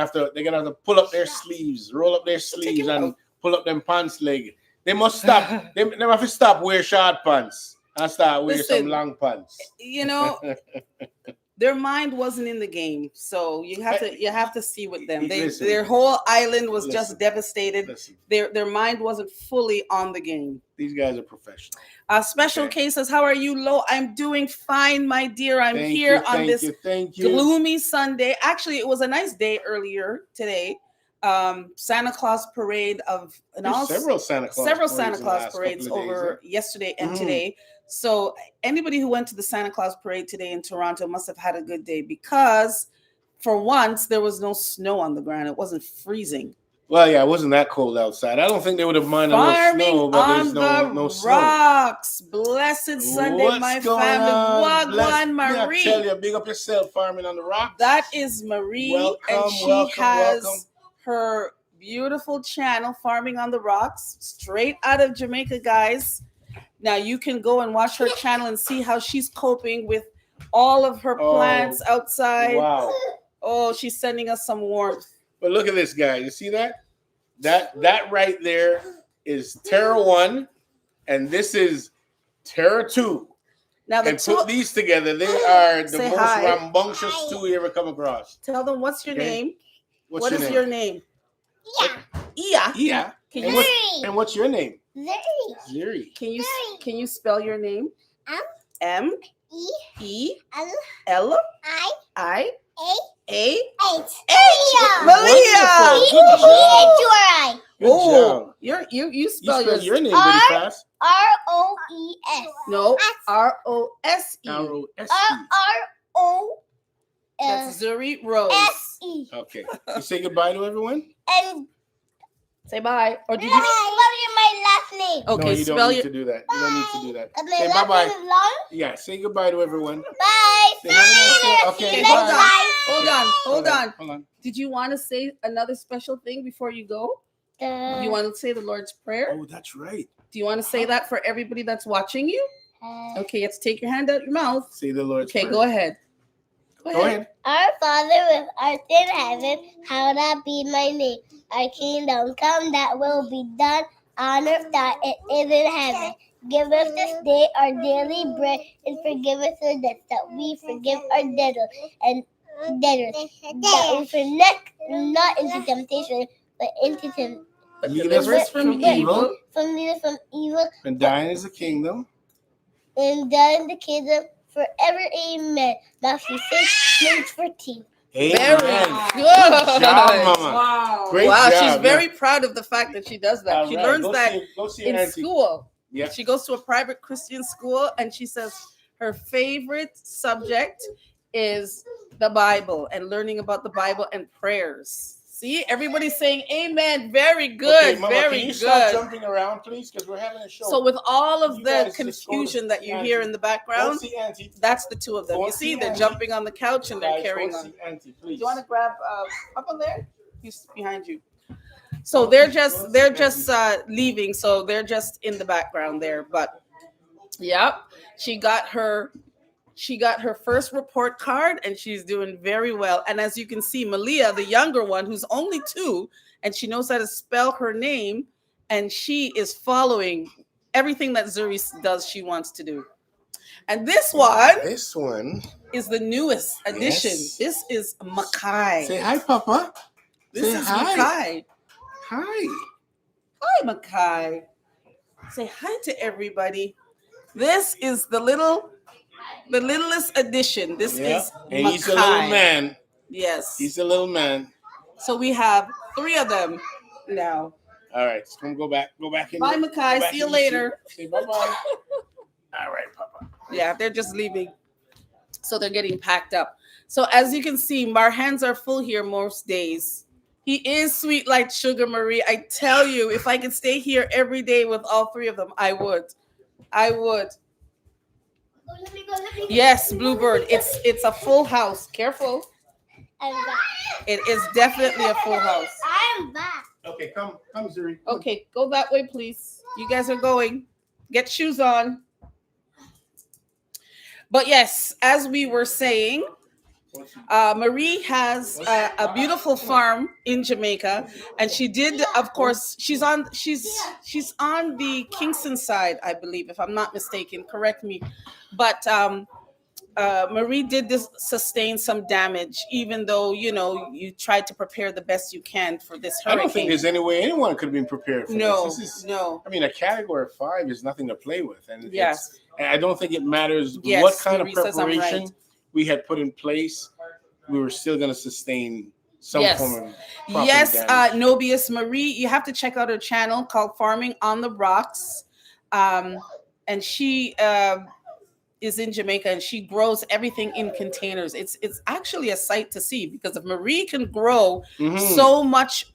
Speaker 2: have to pull up their sleeves, roll up their sleeves, and pull up them pants leg. They must stop. they have to stop wear short pants. I start wearing some long pants.
Speaker 1: Their mind wasn't in the game, so you have to see with them. Their whole island was just devastated. Their mind wasn't fully on the game.
Speaker 2: These guys are professional.
Speaker 1: Special cases. How are you, Lo? I'm doing fine, my dear. I'm here on this gloomy Sunday. Actually, it was a nice day earlier today. Santa Claus parade several Santa Claus parades over yesterday and today. So anybody who went to the Santa Claus parade today in Toronto must have had a good day, because for once there was no snow on the ground. It wasn't freezing.
Speaker 2: Well, yeah, it wasn't that cold outside. I don't think they would have minded no snow, but there's no snow.
Speaker 1: Rocks. Blessed Sunday, my family. Wagwan Marie.
Speaker 2: I tell you, big up yourself, farming on the rocks.
Speaker 1: That is Marie, and she has her beautiful channel, Farming on the Rocks, straight out of Jamaica, guys. Now you can go and watch her channel and see how she's coping with all of her plants outside.
Speaker 2: Wow.
Speaker 1: Oh, she's sending us some warmth.
Speaker 2: But look at this, guys. You see that? That right there is Terra 1, and this is Terra 2.
Speaker 1: Now
Speaker 2: put these together, they are the most rambunctious two you ever come across.
Speaker 1: Tell them what's your name. What is your name? Iya.
Speaker 2: Iya. And what's your name? Ziri.
Speaker 1: Can you spell your name? M E L I.
Speaker 3: A.
Speaker 1: A.
Speaker 3: H.
Speaker 1: Malia.
Speaker 2: Good job. Good
Speaker 1: Oh,
Speaker 2: job.
Speaker 1: you
Speaker 2: You
Speaker 1: spell
Speaker 2: spelled
Speaker 1: yours.
Speaker 2: your name pretty fast.
Speaker 3: R-O-E-S.
Speaker 1: No, R-O-S-E.
Speaker 2: R-O-S-E.
Speaker 3: R-O.
Speaker 1: That's Zuri Rose.
Speaker 3: S-E.
Speaker 2: Okay. You say goodbye to everyone?
Speaker 3: And
Speaker 1: Say bye. Or did you?
Speaker 3: spell my last name.
Speaker 1: Okay,
Speaker 2: No, you
Speaker 1: spell
Speaker 2: don't need
Speaker 1: your.
Speaker 2: to do that. You don't need to do that.
Speaker 3: My
Speaker 2: Say
Speaker 3: last
Speaker 2: bye-bye.
Speaker 3: name is long.
Speaker 2: Yeah, say goodbye to everyone.
Speaker 3: Bye.
Speaker 2: Say have a nice day.
Speaker 1: Okay,
Speaker 2: Okay,
Speaker 1: hold
Speaker 2: bye.
Speaker 1: on. Hold
Speaker 2: Okay.
Speaker 1: on. Hold on.
Speaker 2: Hold on.
Speaker 1: Did you want to say another special thing before you go? You want to say the Lord's Prayer?
Speaker 2: Oh, that's right.
Speaker 1: Do you want to say that for everybody that's watching you? Okay, you have to take your hand out your mouth.
Speaker 2: Say the Lord's
Speaker 1: Okay,
Speaker 2: Prayer.
Speaker 1: go ahead.
Speaker 2: Go ahead.
Speaker 3: Our Father which art in heaven, hallowed be my name. Our kingdom come, that will be done on earth that it is in heaven. Give us this day our daily bread, and forgive us our debts that we forgive our debtors, that we fall not into temptation, but into temptation.
Speaker 2: Lead us from evil.
Speaker 3: Lead us from evil,
Speaker 2: And thine is the kingdom.
Speaker 3: and thine the kingdom forever. Amen. Matthew 6:14.
Speaker 2: Amen.
Speaker 1: Very
Speaker 2: Good
Speaker 1: good.
Speaker 2: job, Mama.
Speaker 1: Wow.
Speaker 2: Great
Speaker 1: wow,
Speaker 2: job.
Speaker 1: she's very proud of the fact that she does that.
Speaker 2: All
Speaker 1: She
Speaker 2: right.
Speaker 1: learns
Speaker 2: Go
Speaker 1: that
Speaker 2: see your
Speaker 1: in
Speaker 2: auntie.
Speaker 1: school.
Speaker 2: Yeah.
Speaker 1: She goes to a private Christian school and she says her favorite subject is the Bible and learning about the Bible and prayers. See, everybody's saying amen. Very good.
Speaker 2: Okay, Mama,
Speaker 1: very
Speaker 2: can you
Speaker 1: good.
Speaker 2: stop jumping around, please? Because we're having a show.
Speaker 1: So with all of
Speaker 2: You
Speaker 1: the
Speaker 2: guys just go
Speaker 1: confusion
Speaker 2: to
Speaker 1: that you
Speaker 2: Auntie.
Speaker 1: hear in the
Speaker 2: Go
Speaker 1: background,
Speaker 2: see Auntie.
Speaker 1: that's the two of them.
Speaker 2: Go
Speaker 1: You
Speaker 2: see
Speaker 1: see, they're
Speaker 2: Auntie.
Speaker 1: jumping on the couch and they're
Speaker 2: Guys,
Speaker 1: carrying
Speaker 2: go
Speaker 1: on.
Speaker 2: see Auntie, please.
Speaker 1: Do you want to grab Papa there? He's behind you. So they're just leaving. So they're just in the background there. But yeah, she got her first report card and she's doing very well. And as you can see, Malia, the younger one, who's only 2, and she knows how to spell her name, and she is following everything that Zuri does. She wants to do. And this one is the newest addition.
Speaker 2: Yes.
Speaker 1: This is Makai.
Speaker 2: Say hi, Papa.
Speaker 1: This
Speaker 2: Say
Speaker 1: is
Speaker 2: hi.
Speaker 1: Makai.
Speaker 2: Hi.
Speaker 1: Hi, Makai. Say hi to everybody. This is the littlest addition. This is
Speaker 2: and
Speaker 1: Makai.
Speaker 2: he's a little man.
Speaker 1: Yes.
Speaker 2: He's a little man.
Speaker 1: So we have 3 of them now.
Speaker 2: All right, so come go back in.
Speaker 1: Bye, Makai. See you later.
Speaker 2: Say bye-bye. All right, Papa.
Speaker 1: Yeah, they're just leaving. So they're getting packed up. So as you can see, our hands are full here most days. He is sweet like sugar, Marie. I tell you, if I could stay here every day with all 3 of them, I would. Yes, Bluebird. It's a full house. Careful.
Speaker 3: I'm back.
Speaker 1: It is definitely a full house.
Speaker 3: I'm back.
Speaker 2: Okay, come, Zuri.
Speaker 1: Okay, go that way, please. You guys are going. Get shoes on. But yes, as we were saying, Marie has a beautiful farm in Jamaica, and she did, of course, she's on the Kingston side, I believe, if I'm not mistaken. Correct me, but Marie did sustain some damage, even though you tried to prepare the best you can for this hurricane.
Speaker 2: I don't think there's any way anyone could have been prepared for this.
Speaker 1: No.
Speaker 2: I mean, a category 5 is nothing to play with, and
Speaker 1: yes.
Speaker 2: And I don't think it matters
Speaker 1: Yes,
Speaker 2: what kind
Speaker 1: Marie
Speaker 2: of preparation
Speaker 1: right.
Speaker 2: we had put in place. We were still going to sustain some form of property damage.
Speaker 1: Nobius Marie, you have to check out her channel called Farming on the Rocks, and she is in Jamaica and she grows everything in containers. It's actually a sight to see, because if Marie can grow so much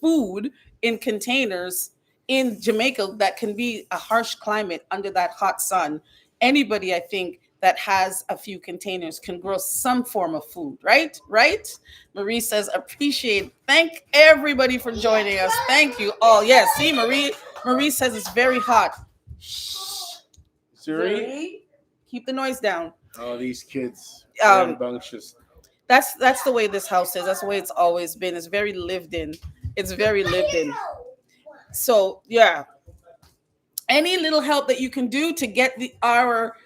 Speaker 1: food in containers in Jamaica, that can be a harsh climate under that hot sun, anybody, I think, that has a few containers can grow some form of food, right? Marie says, appreciate. Thank everybody for joining us. Thank you all. Yes, see, Marie says it's very hot.
Speaker 2: Zuri,
Speaker 1: keep the noise down.
Speaker 2: Oh, these kids, rambunctious.
Speaker 1: That's the way this house is. That's the way it's always been. It's very lived in. So yeah, any little help that you can do to get our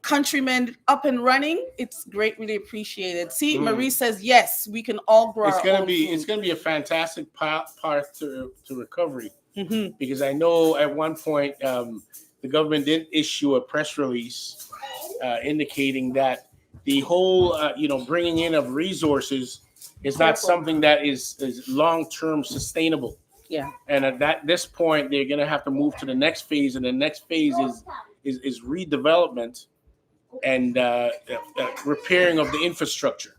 Speaker 1: countrymen up and running, it's greatly appreciated. See, Marie says yes, we can all grow. It's gonna
Speaker 2: be a fantastic path to recovery, because I know at one point the government did issue a press release indicating that the whole bringing in of resources is not something that is long-term sustainable.
Speaker 1: Yeah.
Speaker 2: And at this point, they're going to have to move to the next phase, and the next phase is redevelopment and repairing of the infrastructure,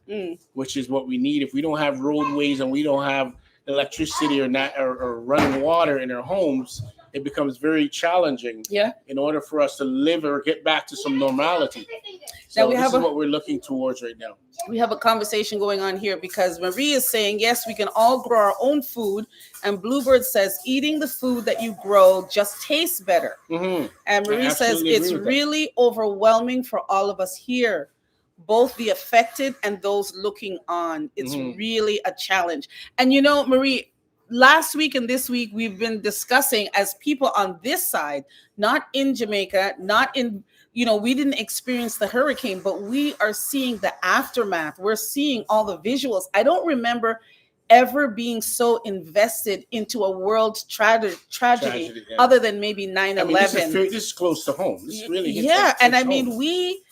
Speaker 2: which is what we need. If we don't have roadways and we don't have electricity or running water in our homes, it becomes very challenging.
Speaker 1: Yeah.
Speaker 2: In order for us to live or get back to some normality. So this is what we're looking towards right now.
Speaker 1: We have a conversation going on here because Marie is saying, yes, we can all grow our own food. And Bluebird says, eating the food that you grow just tastes better.
Speaker 2: Mm-hmm.
Speaker 1: And Marie says, it's really overwhelming for all of us here, both the affected and those looking on. It's really a challenge. And Marie, last week and this week, we've been discussing as people on this side, not in Jamaica, not in, we didn't experience the hurricane, but we are seeing the aftermath. We're seeing all the visuals. I don't remember ever being so invested into a world tragedy other than maybe 9/11.
Speaker 2: This is close to home. This really hits
Speaker 1: home. We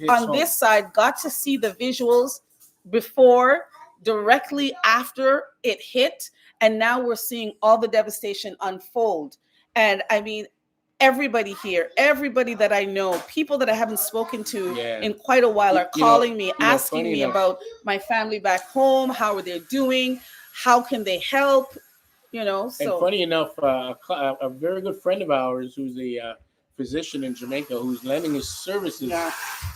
Speaker 1: on this side got to see the visuals before, directly after it hit, and now we're seeing all the devastation unfold. And everybody here, everybody that I know, people that I haven't spoken to in quite a while are calling me, asking me about my family back home. How are they doing? How can they help? So.
Speaker 2: And funny enough, a very good friend of ours who's a physician in Jamaica who's lending his services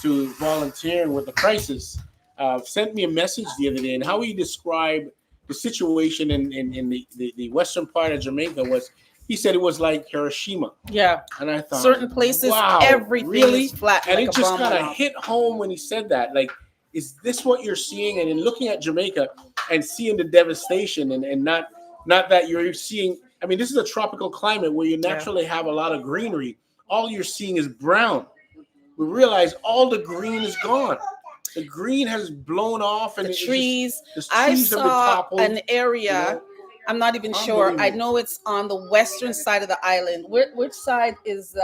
Speaker 2: to volunteering with the crisis sent me a message the other day, and how he described the situation in the western part of Jamaica was, he said it was like Hiroshima.
Speaker 1: Yeah.
Speaker 2: And I thought,
Speaker 1: certain places, everything is flat.
Speaker 2: And it just kind of hit home when he said that. Like, is this what you're seeing? And in looking at Jamaica and seeing the devastation and not that you're seeing, this is a tropical climate where you naturally have a lot of greenery. All you're seeing is brown. We realize all the green is gone. The green has blown off, and
Speaker 1: the trees I saw an area. I'm not even sure. I know it's on the western side of the island. Which side is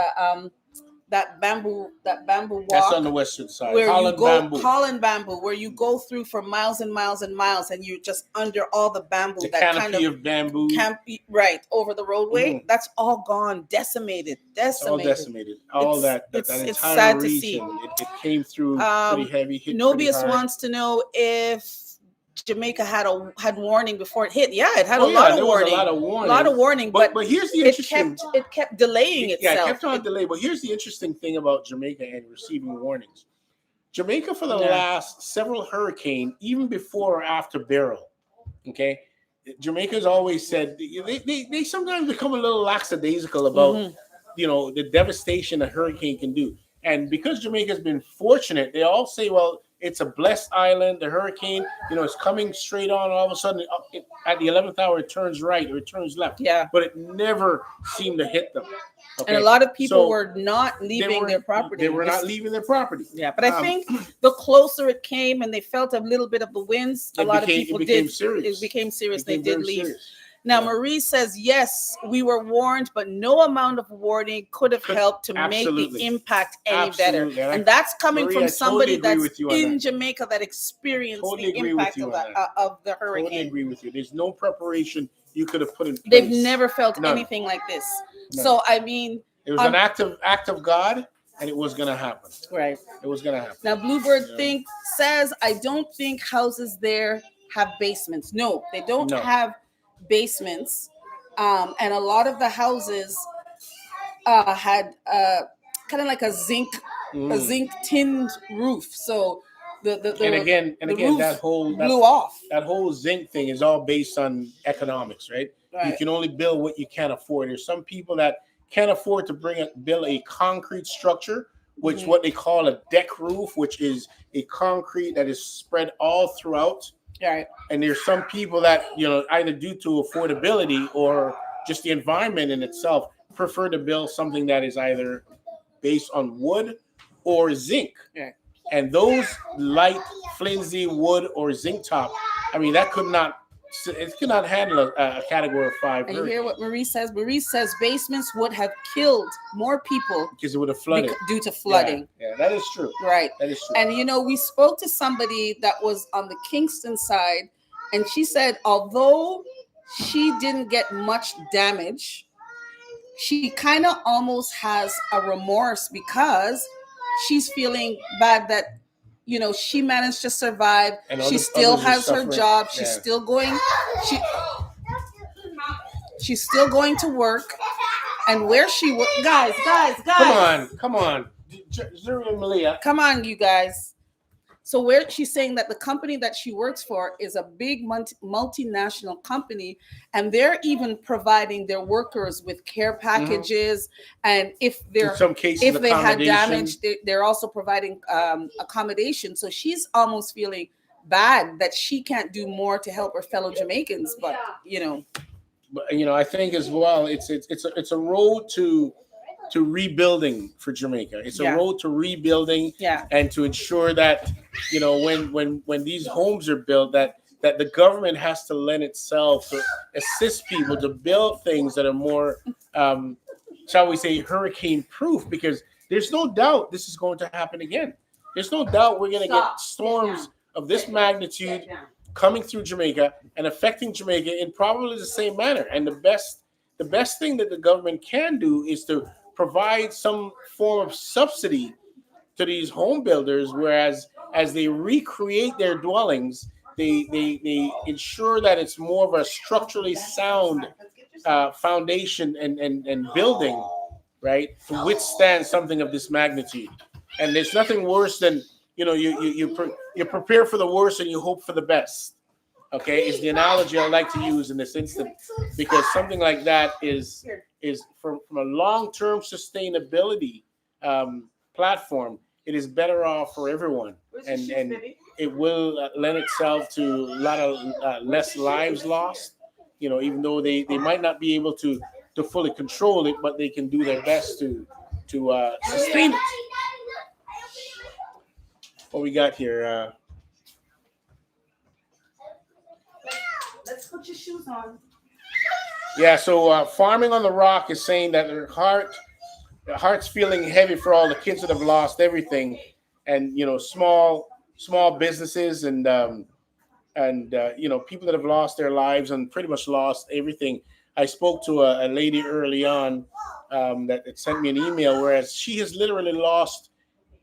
Speaker 1: that bamboo walk?
Speaker 2: That's on the western side.
Speaker 1: Where Holland bamboo, where you go through for miles and miles and miles, and you're just under all the bamboo.
Speaker 2: The canopy of bamboo.
Speaker 1: Right over the roadway. Mm-hmm. That's all gone, decimated.
Speaker 2: All decimated. All that entire
Speaker 1: it's sad
Speaker 2: region.
Speaker 1: To see.
Speaker 2: It came through pretty heavy.
Speaker 1: Nobius wants to know if Jamaica had warning before it hit. Yeah, it had a lot of warning.
Speaker 2: A lot of warning.
Speaker 1: But
Speaker 2: here's the interesting.
Speaker 1: It kept delaying itself.
Speaker 2: Yeah, it kept on delaying. But here's the interesting thing about Jamaica and receiving warnings. Jamaica, for the last several hurricanes, even before or after Beryl, okay, Jamaica's always said they sometimes become a little lackadaisical about the devastation a hurricane can do. And because Jamaica's been fortunate, they all say, well, it's a blessed island. The hurricane, it's coming straight on. All of a sudden, at the 11th hour, it turns right or it turns left.
Speaker 1: Yeah.
Speaker 2: But it never seemed to hit them. Okay?
Speaker 1: And a lot of people were not leaving their property.
Speaker 2: They were not leaving their property.
Speaker 1: Yeah. But I think the closer it came and they felt a little bit of the winds, a lot of people did.
Speaker 2: Serious.
Speaker 1: It became serious. They did leave. Serious. Now, Marie says, yes, we were warned, but no amount of warning could have helped to make the impact any better. And that's coming from somebody that's in Jamaica that experienced the impact of the hurricane.
Speaker 2: Totally agree with you. There's no preparation you could have put in place.
Speaker 1: They've never felt anything like this. None. So, it
Speaker 2: was an act of God, and it was going to happen.
Speaker 1: Right.
Speaker 2: It was going to happen.
Speaker 1: Now, Bluebird says, I don't think houses there have basements. No, they don't have basements, and a lot of the houses had kind of like a zinc tinned roof. So the roof
Speaker 2: that whole
Speaker 1: blew off.
Speaker 2: That whole zinc thing is all based on economics, right? You can only build what you can afford. There's some people that can't afford to build a concrete structure, which what they call a deck roof, which is a concrete that is spread all throughout.
Speaker 1: Right.
Speaker 2: And there's some people that, either due to affordability or just the environment in itself, prefer to build something that is either based on wood or zinc.
Speaker 1: Yeah.
Speaker 2: And those light, flimsy wood or zinc top, that could not it cannot handle a category 5
Speaker 1: And you hear
Speaker 2: hurricane
Speaker 1: what Marie says? Marie says basements would have killed more people
Speaker 2: because it would have flooded
Speaker 1: due to flooding.
Speaker 2: Yeah, that is true.
Speaker 1: Right.
Speaker 2: That is true.
Speaker 1: And we spoke to somebody that was on the Kingston side, and she said although she didn't get much damage, she kind of almost has a remorse because she's feeling bad that she managed to survive.
Speaker 2: And
Speaker 1: She still
Speaker 2: others are
Speaker 1: has her
Speaker 2: suffering.
Speaker 1: job. She's
Speaker 2: Yeah.
Speaker 1: still going. She's still going to work. And where she works, guys.
Speaker 2: Come on, Zuri and Malia.
Speaker 1: Come on, you guys. So where she's saying that the company that she works for is a big multinational company, and they're even providing their workers with care packages, and if
Speaker 2: In some cases,
Speaker 1: they had
Speaker 2: accommodation.
Speaker 1: damage, they're also providing accommodation. So she's almost feeling bad that she can't do more to help her fellow Jamaicans, but
Speaker 2: But, I think as well, it's a road to rebuilding for Jamaica. It's a road to rebuilding, and to ensure that when these homes are built, that the government has to lend itself to assist people to build things that are more, shall we say, hurricane proof. Because there's no doubt this is going to happen again. There's no doubt we're going to get storms of this magnitude coming through Jamaica and affecting Jamaica in probably the same manner. And the best thing that the government can do is to provide some form of subsidy to these home builders, whereas as they recreate their dwellings, they ensure that it's more of a structurally sound foundation and building, right, to withstand something of this magnitude. And there's nothing worse than you prepare for the worst and you hope for the best. Okay, is the analogy I like to use in this instant, because something like that is from a long-term sustainability platform. It is better off for everyone, and it will lend itself to a lot of less lives lost. Even though they might not be able to fully control it, but they can do their best to sustain it. What we got here?
Speaker 1: let's put your shoes on.
Speaker 2: Yeah, so Farming on the Rock is saying that their heart's feeling heavy for all the kids that have lost everything, and small businesses and people that have lost their lives and pretty much lost everything. I spoke to a lady early on that sent me an email, whereas she has literally lost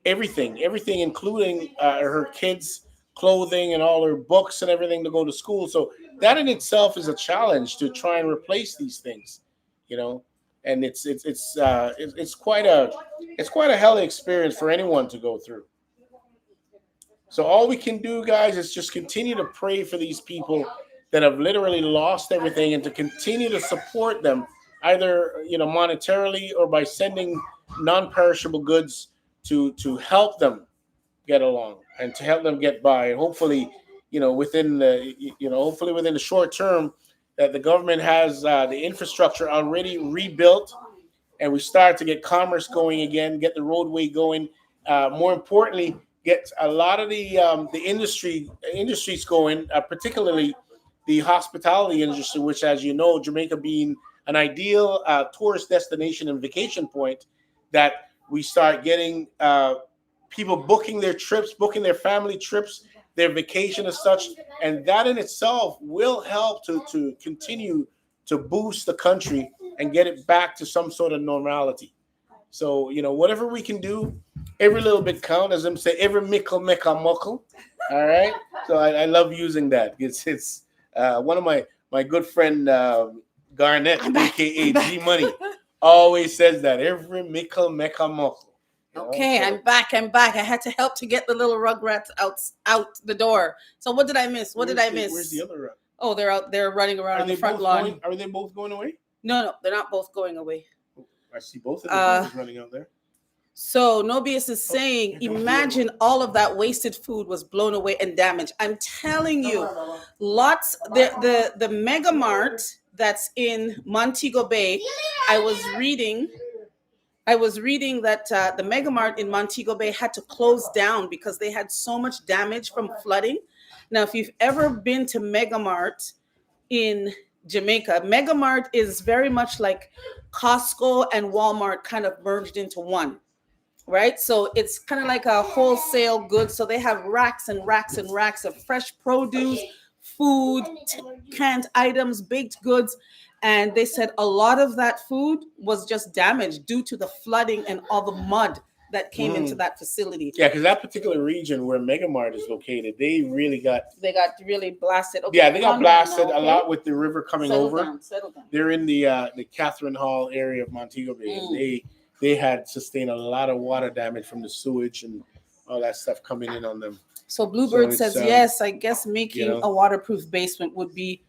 Speaker 2: everything, including her kids' clothing and all her books and everything to go to school. So that in itself is a challenge to try and replace these things, and it's quite a hellish experience for anyone to go through. So all we can do, guys, is just continue to pray for these people that have literally lost everything, and to continue to support them, either monetarily or by sending non-perishable goods to help them get along and to help them get by. And hopefully, within the short term, that the government has the infrastructure already rebuilt, and we start to get commerce going again, get the roadway going. More importantly, get a lot of the industries going, particularly the hospitality industry, which, as you know, Jamaica being an ideal tourist destination and vacation point, that we start getting people booking their trips, booking their family trips, their vacation as such, and that in itself will help to continue to boost the country and get it back to some sort of normality. So, whatever we can do, every little bit count, as I'm saying, every mickle make a muckle. All right. So I love using that. It's one of my good friend Garnett, aka G Money, always says that every mickle make a muckle.
Speaker 1: Okay, so I'm back. I had to help to get the little rugrats out the door. So what did I miss? Where's
Speaker 2: the other rug?
Speaker 1: Oh, they're out there running around on the front lawn.
Speaker 2: Are they both going away?
Speaker 1: No, they're not both going away.
Speaker 2: I see both of them running out there.
Speaker 1: So Nobius is saying, imagine all of that wasted food was blown away and damaged. I'm telling you, lots. The Mega Mart that's in Montego Bay. I was reading that the Mega Mart in Montego Bay had to close down because they had so much damage from flooding. Now, if you've ever been to Mega Mart, in Jamaica. Mega Mart is very much like Costco and Walmart kind of merged into one, right? So it's kind of like a wholesale goods. So they have racks and racks and racks of fresh produce, food, canned items, baked goods. And they said a lot of that food was just damaged due to the flooding and all the mud that came into that facility.
Speaker 2: Yeah, because that particular region where Megamart is located, they got
Speaker 1: really blasted. Okay,
Speaker 2: yeah, they got
Speaker 1: calm down
Speaker 2: blasted
Speaker 1: now,
Speaker 2: a
Speaker 1: okay?
Speaker 2: lot with the river coming
Speaker 1: Settle
Speaker 2: over.
Speaker 1: down, settle down.
Speaker 2: They're in the Catherine Hall area of Montego Bay. And they had sustained a lot of water damage from the sewage and all that stuff coming in on them.
Speaker 1: So Bluebird
Speaker 2: So
Speaker 1: says,
Speaker 2: it's,
Speaker 1: yes, I guess making
Speaker 2: you know,
Speaker 1: a waterproof basement would be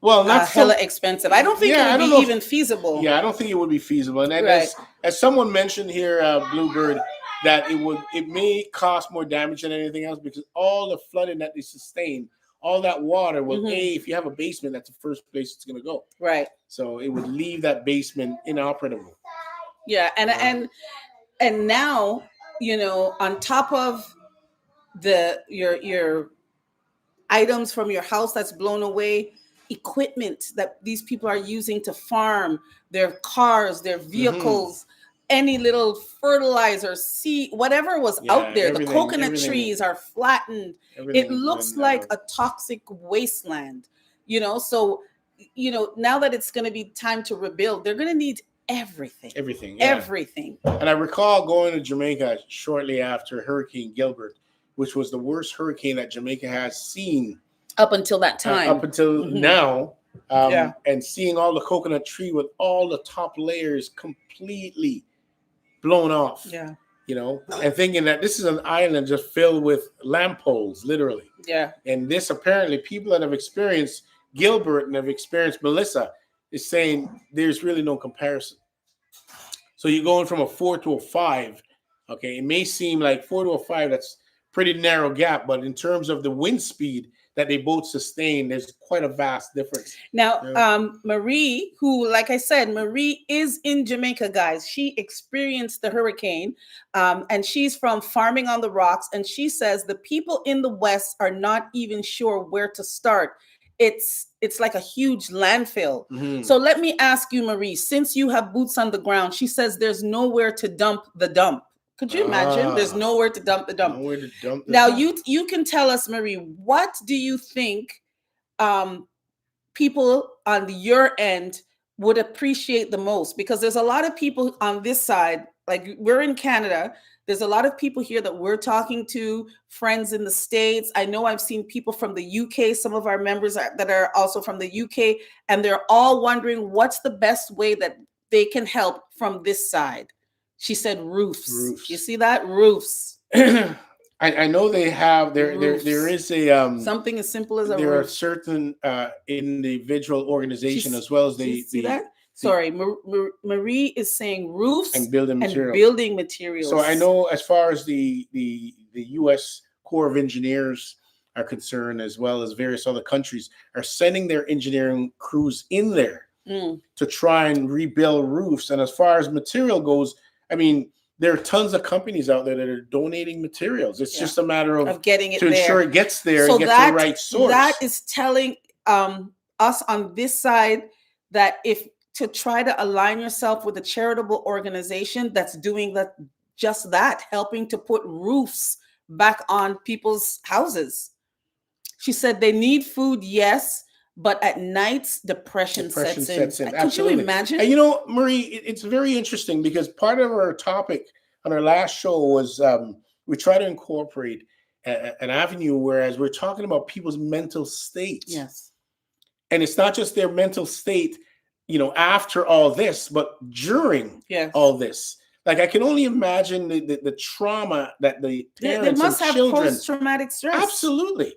Speaker 2: not
Speaker 1: hella expensive. I don't think it would be even feasible.
Speaker 2: Yeah, I don't think it would be feasible. And
Speaker 1: Right.
Speaker 2: as someone mentioned here, Bluebird, that it may cost more damage than anything else because all the flooding that they sustain, all that water will if you have a basement, that's the first place it's going to go.
Speaker 1: Right.
Speaker 2: So it would leave that basement inoperable.
Speaker 1: Yeah, and now, you know, on top of your items from your house that's blown away, equipment that these people are using to farm, their cars, their vehicles, any little fertilizer, seed, whatever was out there. The coconut trees are flattened. It looks like a toxic wasteland, you know. So, you know, now that it's going to be time to rebuild, they're going to need everything. Everything.
Speaker 2: And I recall going to Jamaica shortly after Hurricane Gilbert, which was the worst hurricane that Jamaica has seen
Speaker 1: up until that time,
Speaker 2: up until now. And seeing all the coconut tree with all the top layers completely blown off.
Speaker 1: Yeah.
Speaker 2: You know, and thinking that this is an island just filled with lamp poles, literally.
Speaker 1: Yeah.
Speaker 2: And this apparently people that have experienced Gilbert and have experienced Melissa is saying there's really no comparison. So you're going from a 4 to a 5. Okay, it may seem like 4 to a 5, that's pretty narrow gap, but in terms of the wind speed that they both sustain, there's quite a vast difference.
Speaker 1: Now, Marie, who, like I said, Marie is in Jamaica, guys. She experienced the hurricane, and she's from Farming on the Rocks, and she says the people in the West are not even sure where to start. It's like a huge landfill. So let me ask you, Marie, since you have boots on the ground, she says there's nowhere to dump the dump. Could you imagine? There's nowhere to dump the dump.
Speaker 2: Nowhere to dump the
Speaker 1: now
Speaker 2: dump.
Speaker 1: you can tell us, Marie, what do you think people on your end would appreciate the most? Because there's a lot of people on this side, like we're in Canada. There's a lot of people here that we're talking to, friends in the States. I know I've seen people from the UK, some of our members that are also from the UK, and they're all wondering what's the best way that they can help from this side. She said roofs. You see that? Roofs.
Speaker 2: I know they have there is a
Speaker 1: something as simple as a
Speaker 2: there
Speaker 1: roof.
Speaker 2: are certain individual organization as well as
Speaker 1: see that? Sorry, Marie is saying roofs
Speaker 2: and building
Speaker 1: materials.
Speaker 2: So I know as far as the U.S. Corps of Engineers are concerned, as well as various other countries, are sending their engineering crews in there to try and rebuild roofs. And as far as material goes, I mean, there are tons of companies out there that are donating materials. It's just a matter of
Speaker 1: getting it
Speaker 2: to ensure it gets there and gets to the right source.
Speaker 1: That is telling us on this side that if to try to align yourself with a charitable organization that's doing just that, helping to put roofs back on people's houses. She said they need food, yes, but at nights depression sets in. Could you imagine?
Speaker 2: And you know, Marie, it's very interesting because part of our topic on our last show was we try to incorporate an avenue, whereas we're talking about people's mental state.
Speaker 1: Yes.
Speaker 2: And it's not just their mental state, you know, after all this, but during all this. Like I can only imagine the trauma that the parents
Speaker 1: they must
Speaker 2: and
Speaker 1: have
Speaker 2: children,
Speaker 1: post-traumatic stress.
Speaker 2: Absolutely.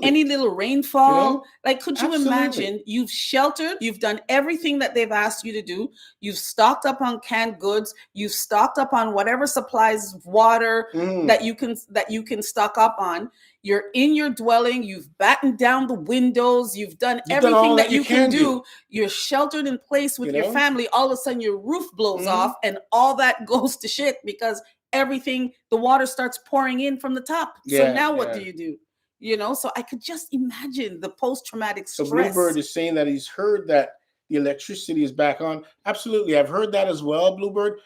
Speaker 1: Any little rainfall,
Speaker 2: You know?
Speaker 1: like could you imagine? You've sheltered, you've done everything that they've asked you to do. You've stocked up on canned goods. You've stocked up on whatever supplies of water that you can stock up on. You're in your dwelling. You've battened down the windows. You've done everything that you can do. You're sheltered in place with your family. All of a sudden, your roof blows off, and all that goes to shit because the water starts pouring in from the top. So now what do? So I could just imagine the post-traumatic
Speaker 2: So
Speaker 1: stress.
Speaker 2: Bluebird is saying that he's heard that the electricity is back on. Absolutely, I've heard that as well, Bluebird.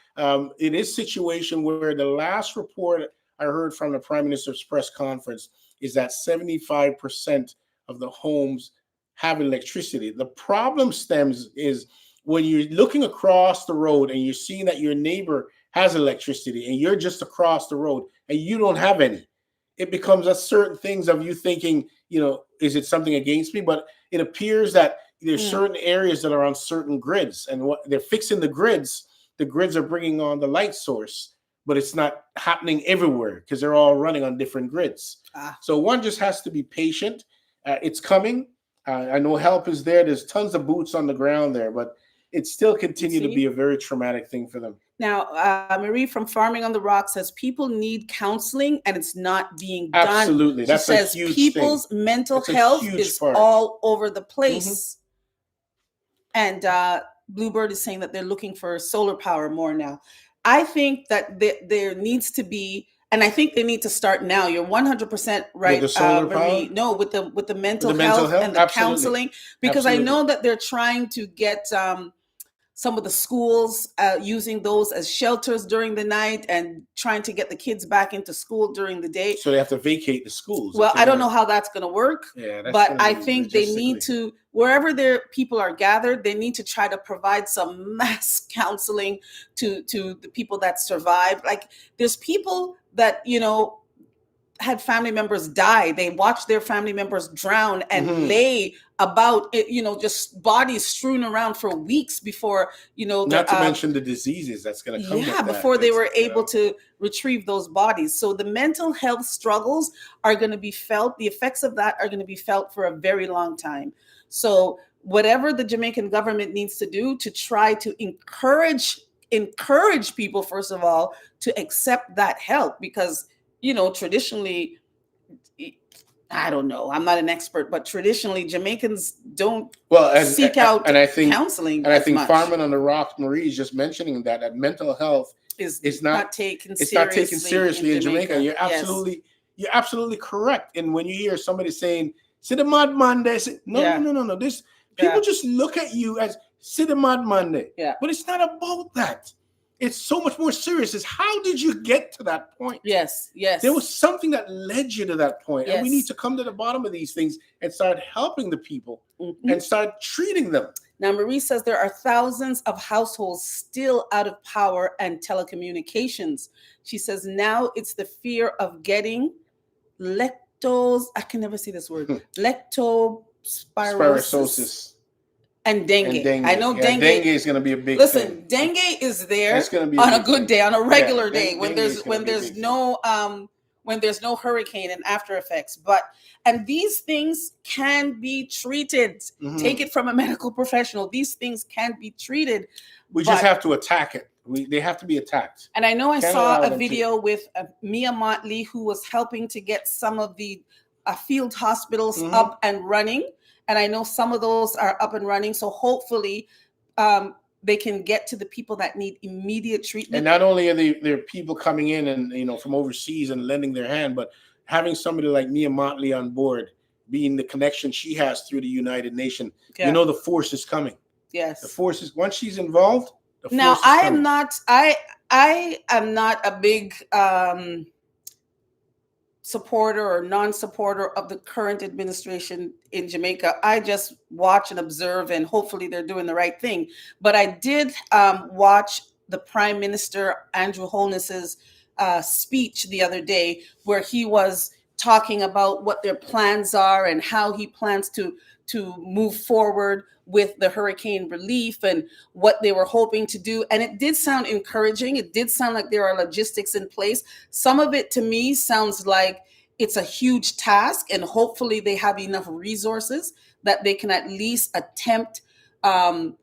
Speaker 2: It is a situation where the last report I heard from the Prime Minister's press conference is that 75% of the homes have electricity. The problem stems is when you're looking across the road and you're seeing that your neighbor has electricity and you're just across the road and you don't have any. It becomes a certain things of you thinking, is it something against me? But it appears that there's certain areas that are on certain grids, and what they're fixing the grids are bringing on the light source, but it's not happening everywhere because they're all running on different grids. So one just has to be patient. It's coming. I know help is there. There's tons of boots on the ground there, but it still continue to be a very traumatic thing for them.
Speaker 1: Now, Marie from Farming on the Rock says people need counseling and it's not being done.
Speaker 2: Absolutely. That's
Speaker 1: she says
Speaker 2: a huge
Speaker 1: people's
Speaker 2: thing.
Speaker 1: mental
Speaker 2: That's
Speaker 1: health is
Speaker 2: part.
Speaker 1: all over the place. And Bluebird is saying that they're looking for solar power more now. I think that there needs to be, and I think they need to start now. You're 100% right,
Speaker 2: with the solar
Speaker 1: Marie.
Speaker 2: Power?
Speaker 1: No, with the mental health,
Speaker 2: mental health
Speaker 1: and the
Speaker 2: Absolutely.
Speaker 1: counseling, because I know that they're trying to get some of the schools using those as shelters during the night and trying to get the kids back into school during the day.
Speaker 2: So they have to vacate the schools.
Speaker 1: Well, I don't know how that's going to work, but I think they need to, wherever their people are gathered, they need to try to provide some mass counseling to the people that survived. Like there's people that, had family members die. They watched their family members drown and lay about it, just bodies strewn around for weeks before,
Speaker 2: not to mention the diseases that's going to come.
Speaker 1: Yeah, before they were able to retrieve those bodies. So the mental health struggles are going to be felt. The effects of that are going to be felt for a very long time. So whatever the Jamaican government needs to do to try to encourage people, first of all, to accept that help, because traditionally, I don't know, I'm not an expert, but traditionally Jamaicans don't seek out counseling.
Speaker 2: And I think Farming on the Rock, Marie is just mentioning that mental health is not taken seriously in Jamaica. You're absolutely correct. And when you hear somebody saying, "Sit a mad Monday," say, no. This people just look at you as "Sit a mad Monday."
Speaker 1: Yeah.
Speaker 2: But it's not about that. It's so much more serious. Is how did you get to that point?
Speaker 1: Yes.
Speaker 2: There was something that led you to that point. And we need to come to the bottom of these things and start helping the people and start treating them.
Speaker 1: Now, Marie says there are thousands of households still out of power and telecommunications. She says now it's the fear of getting I can never say this word, leptospirosis. And dengue. I know dengue
Speaker 2: is going to be a big
Speaker 1: thing. Dengue is there on a good day, on a regular day, when there's no hurricane and after effects. And these things can be treated. Take it from a medical professional. These things can be treated.
Speaker 2: We just have to attack it. They have to be attacked.
Speaker 1: And I know I saw a video with Mia Motley, who was helping to get some of the field hospitals up and running. And I know some of those are up and running. So hopefully they can get to the people that need immediate treatment.
Speaker 2: And not only are there people coming in and, from overseas and lending their hand, but having somebody like Mia Motley on board, being the connection she has through the United Nations, the force is coming.
Speaker 1: Yes.
Speaker 2: The force is, once she's involved, the force
Speaker 1: now,
Speaker 2: is coming.
Speaker 1: I am not a big supporter or non-supporter of the current administration in Jamaica. I just watch and observe, and hopefully they're doing the right thing. But I did watch the Prime Minister Andrew Holness's speech the other day, where he was talking about what their plans are and how he plans to move forward with the hurricane relief and what they were hoping to do. And it did sound encouraging. It did sound like there are logistics in place. Some of it to me sounds like it's a huge task, and hopefully they have enough resources that they can at least attempt to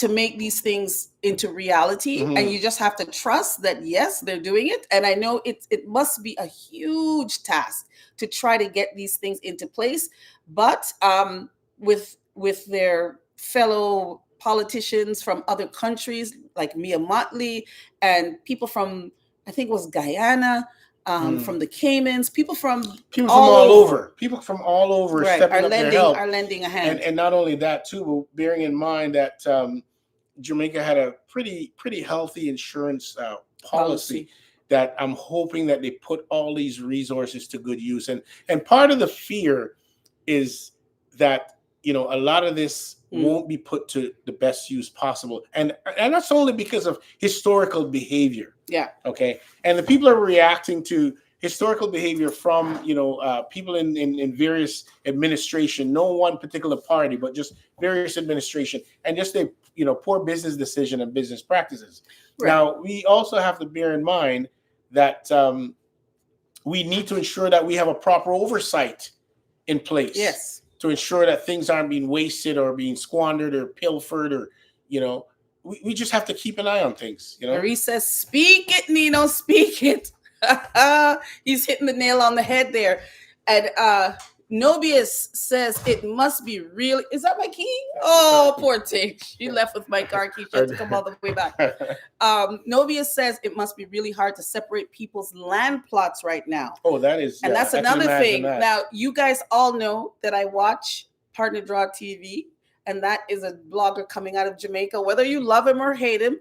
Speaker 1: make these things into reality. And you just have to trust that, yes, they're doing it. And I know it must be a huge task to try to get these things into place. But with their fellow politicians from other countries like Mia Motley and people from, I think it was Guyana, from the Caymans, people from
Speaker 2: all over. People from all over
Speaker 1: right,
Speaker 2: stepping up their help.
Speaker 1: are lending a hand.
Speaker 2: And not only that too, but bearing in mind that Jamaica had a pretty healthy insurance policy that I'm hoping that they put all these resources to good use. And part of the fear is that, a lot of this won't be put to the best use possible. And that's only because of historical behavior.
Speaker 1: Yeah.
Speaker 2: Okay. And the people are reacting to historical behavior from, people in various administration, no one particular party, but just various administration, and just a, poor business decision and business practices. Right. Now, we also have to bear in mind that we need to ensure that we have a proper oversight in place.
Speaker 1: Yes. To
Speaker 2: ensure that things aren't being wasted or being squandered or pilfered or, we just have to keep an eye on things.
Speaker 1: Marie says, speak it, Nino, speak it. He's hitting the nail on the head there. And Nobius says it must be really. Is that my key? Oh, poor thing. She left with my car key. She had to come all the way back. Nobius says it must be really hard to separate people's land plots right now.
Speaker 2: Oh, that is.
Speaker 1: And that's another thing. That. Now, you guys all know that I watch Partner Draw TV, and that is a blogger coming out of Jamaica. Whether you love him or hate him,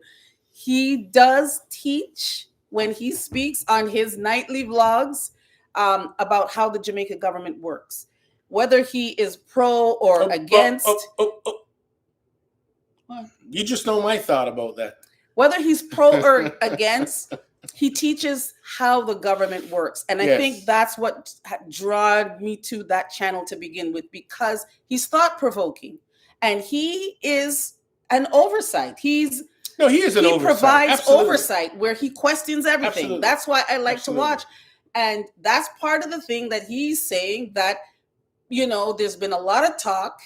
Speaker 1: he does teach when he speaks on his nightly vlogs about how the Jamaica government works, whether he is pro or against.
Speaker 2: You just know my thought about that.
Speaker 1: Whether he's pro or against, he teaches how the government works. And I think that's what drew me to that channel to begin with, because he's thought-provoking and he is an oversight. He is an oversight. He provides oversight where he questions everything. Absolutely. That's why I like to watch. And that's part of the thing that he's saying, that, there's been a lot of talk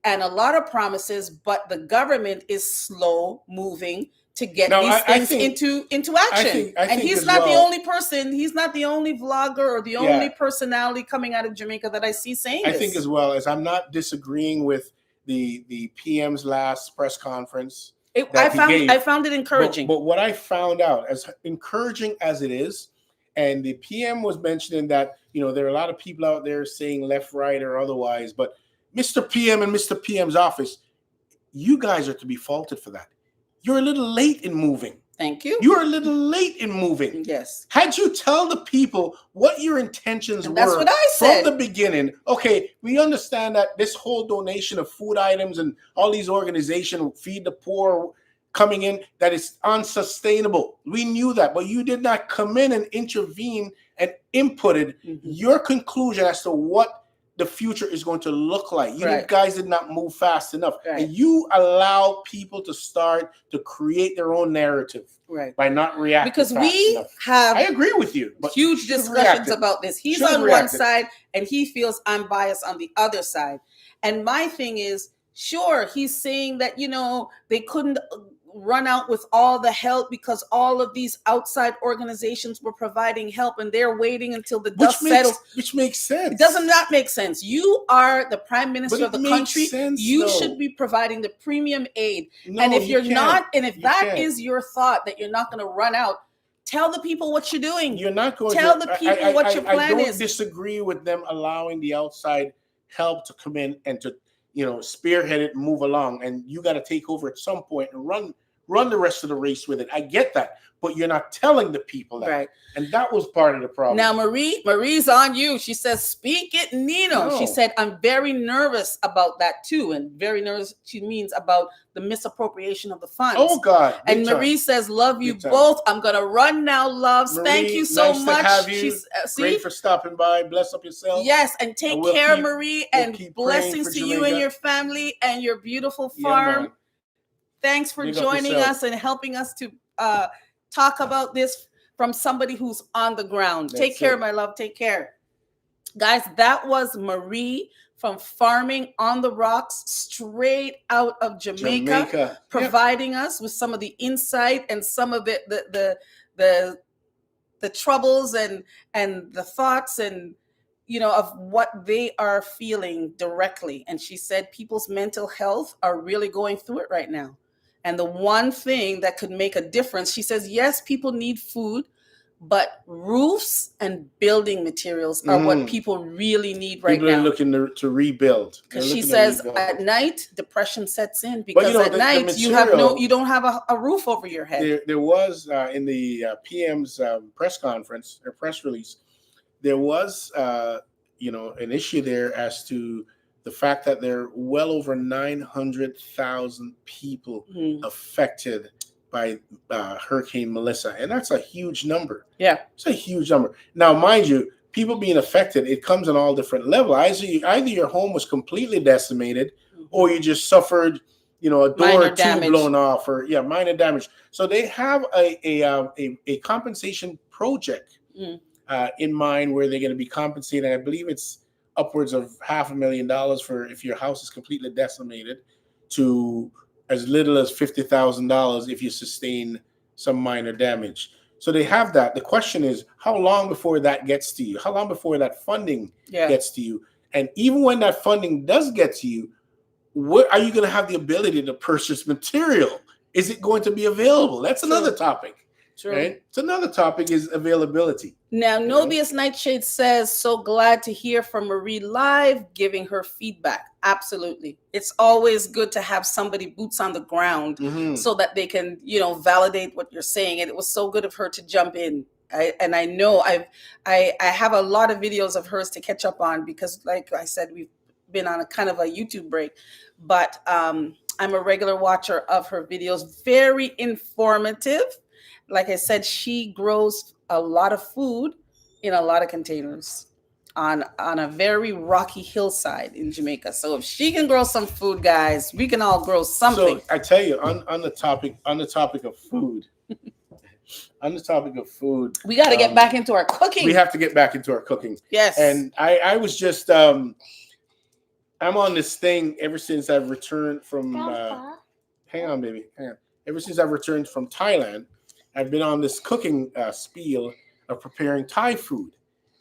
Speaker 1: and a lot of promises, but the government is slow moving to get these things into action. I think he's not the only person. He's not the only vlogger or the only personality coming out of Jamaica that I see saying this.
Speaker 2: I think as well, as I'm not disagreeing with the PM's last press conference.
Speaker 1: I found it encouraging.
Speaker 2: But what I found out, as encouraging as it is, and the PM was mentioning that, there are a lot of people out there saying left, right, or otherwise, but Mr. PM and Mr. PM's office, you guys are to be faulted for that. You're a little late in moving.
Speaker 1: Thank you.
Speaker 2: You're a little late in moving.
Speaker 1: Yes.
Speaker 2: Had you tell the people what your intentions were
Speaker 1: that's what I said
Speaker 2: from the beginning, okay, we understand that this whole donation of food items and all these organizations, Feed the Poor, coming in, that is unsustainable. We knew that, but you did not come in and intervene and inputted your conclusion as to what the future is going to look like. You guys did not move fast enough. And you allow people to start to create their own narrative by not reacting
Speaker 1: because
Speaker 2: fast enough.
Speaker 1: Have
Speaker 2: I agree with you, but
Speaker 1: huge discussions about this. He's on one side and he feels I'm biased on the other side. And my thing is, sure, he's saying that, they couldn't run out with all the help because all of these outside organizations were providing help and they're waiting until the dust settles.
Speaker 2: Which makes sense.
Speaker 1: It does not make sense. You are the prime minister of the country. You should be providing the premium aid. And if you're not, and if that is your thought, that you're not going to run out, tell the people what you're doing.
Speaker 2: You're not going
Speaker 1: to tell the people what your plan is.
Speaker 2: I don't disagree with them allowing the outside help to come in and to spearhead it and move along, and you got to take over at some point and run the rest of the race with it. I get that, but you're not telling the people that. Right. And that was part of the problem.
Speaker 1: Now, Marie's on you. She says, speak it, Nino. No. She said, I'm very nervous about that too. And very nervous, she means about the misappropriation of the funds.
Speaker 2: Oh, God.
Speaker 1: And Marie says, love you both. I'm going to run now, loves.
Speaker 2: Marie,
Speaker 1: thank you so
Speaker 2: nice
Speaker 1: much.
Speaker 2: To have you. She's great for stopping by. Bless up yourself.
Speaker 1: Yes, and take care, Marie, and blessings to you and your family and your beautiful farm. Thanks for joining us and helping us to talk about this from somebody who's on the ground. Take care, my love. Take care. Guys, that was Marie from Farming on the Rocks, straight out of Jamaica. Providing us with some of the insight and some of the troubles and the thoughts and of what they are feeling directly. And she said people's mental health are really going through it right now. And the one thing that could make a difference, she says, yes, people need food, but roofs and building materials are what people really need right
Speaker 2: People are
Speaker 1: now.
Speaker 2: looking to rebuild.
Speaker 1: Because she says at night depression sets in because at night
Speaker 2: material,
Speaker 1: you don't have a roof over your head.
Speaker 2: There was in the PM's press conference or press release, there was an issue there as to the fact that there are well over 900,000 people affected by Hurricane Melissa, and that's a huge number.
Speaker 1: Yeah,
Speaker 2: it's a huge number. Now, mind you, people being affected, it comes on all different levels. Either your home was completely decimated, or you just suffered, a door or two blown off, or minor damage. So they have a compensation project in mind where they're going to be compensating. I believe it's upwards of $500,000 for if your house is completely decimated, to as little as $50,000 if you sustain some minor damage. So they have that. The question is, how long before that gets to you? How long before that funding gets to you? And even when that funding does get to you, what are you going to have the ability to purchase material? Is it going to be available? That's another topic.
Speaker 1: True.
Speaker 2: Right? It's another topic is availability.
Speaker 1: Now, Nobius Nightshade says, so glad to hear from Marie live, giving her feedback. Absolutely. It's always good to have somebody boots on the ground so that they can, validate what you're saying. And it was so good of her to jump in. I know I have a lot of videos of hers to catch up on because, like I said, we've been on a kind of a YouTube break. But I'm a regular watcher of her videos. Very informative. Like I said, she grows a lot of food in a lot of containers on a very rocky hillside in Jamaica. So if she can grow some food, guys, we can all grow something.
Speaker 2: So I tell you, on the topic of food,
Speaker 1: we got to get back into our cooking.
Speaker 2: We have to get back into our cooking.
Speaker 1: Yes.
Speaker 2: And I was just I'm on this thing ever since I've returned from hang on, baby. Hang on. Ever since I've returned from Thailand, I've been on this cooking spiel of preparing Thai food,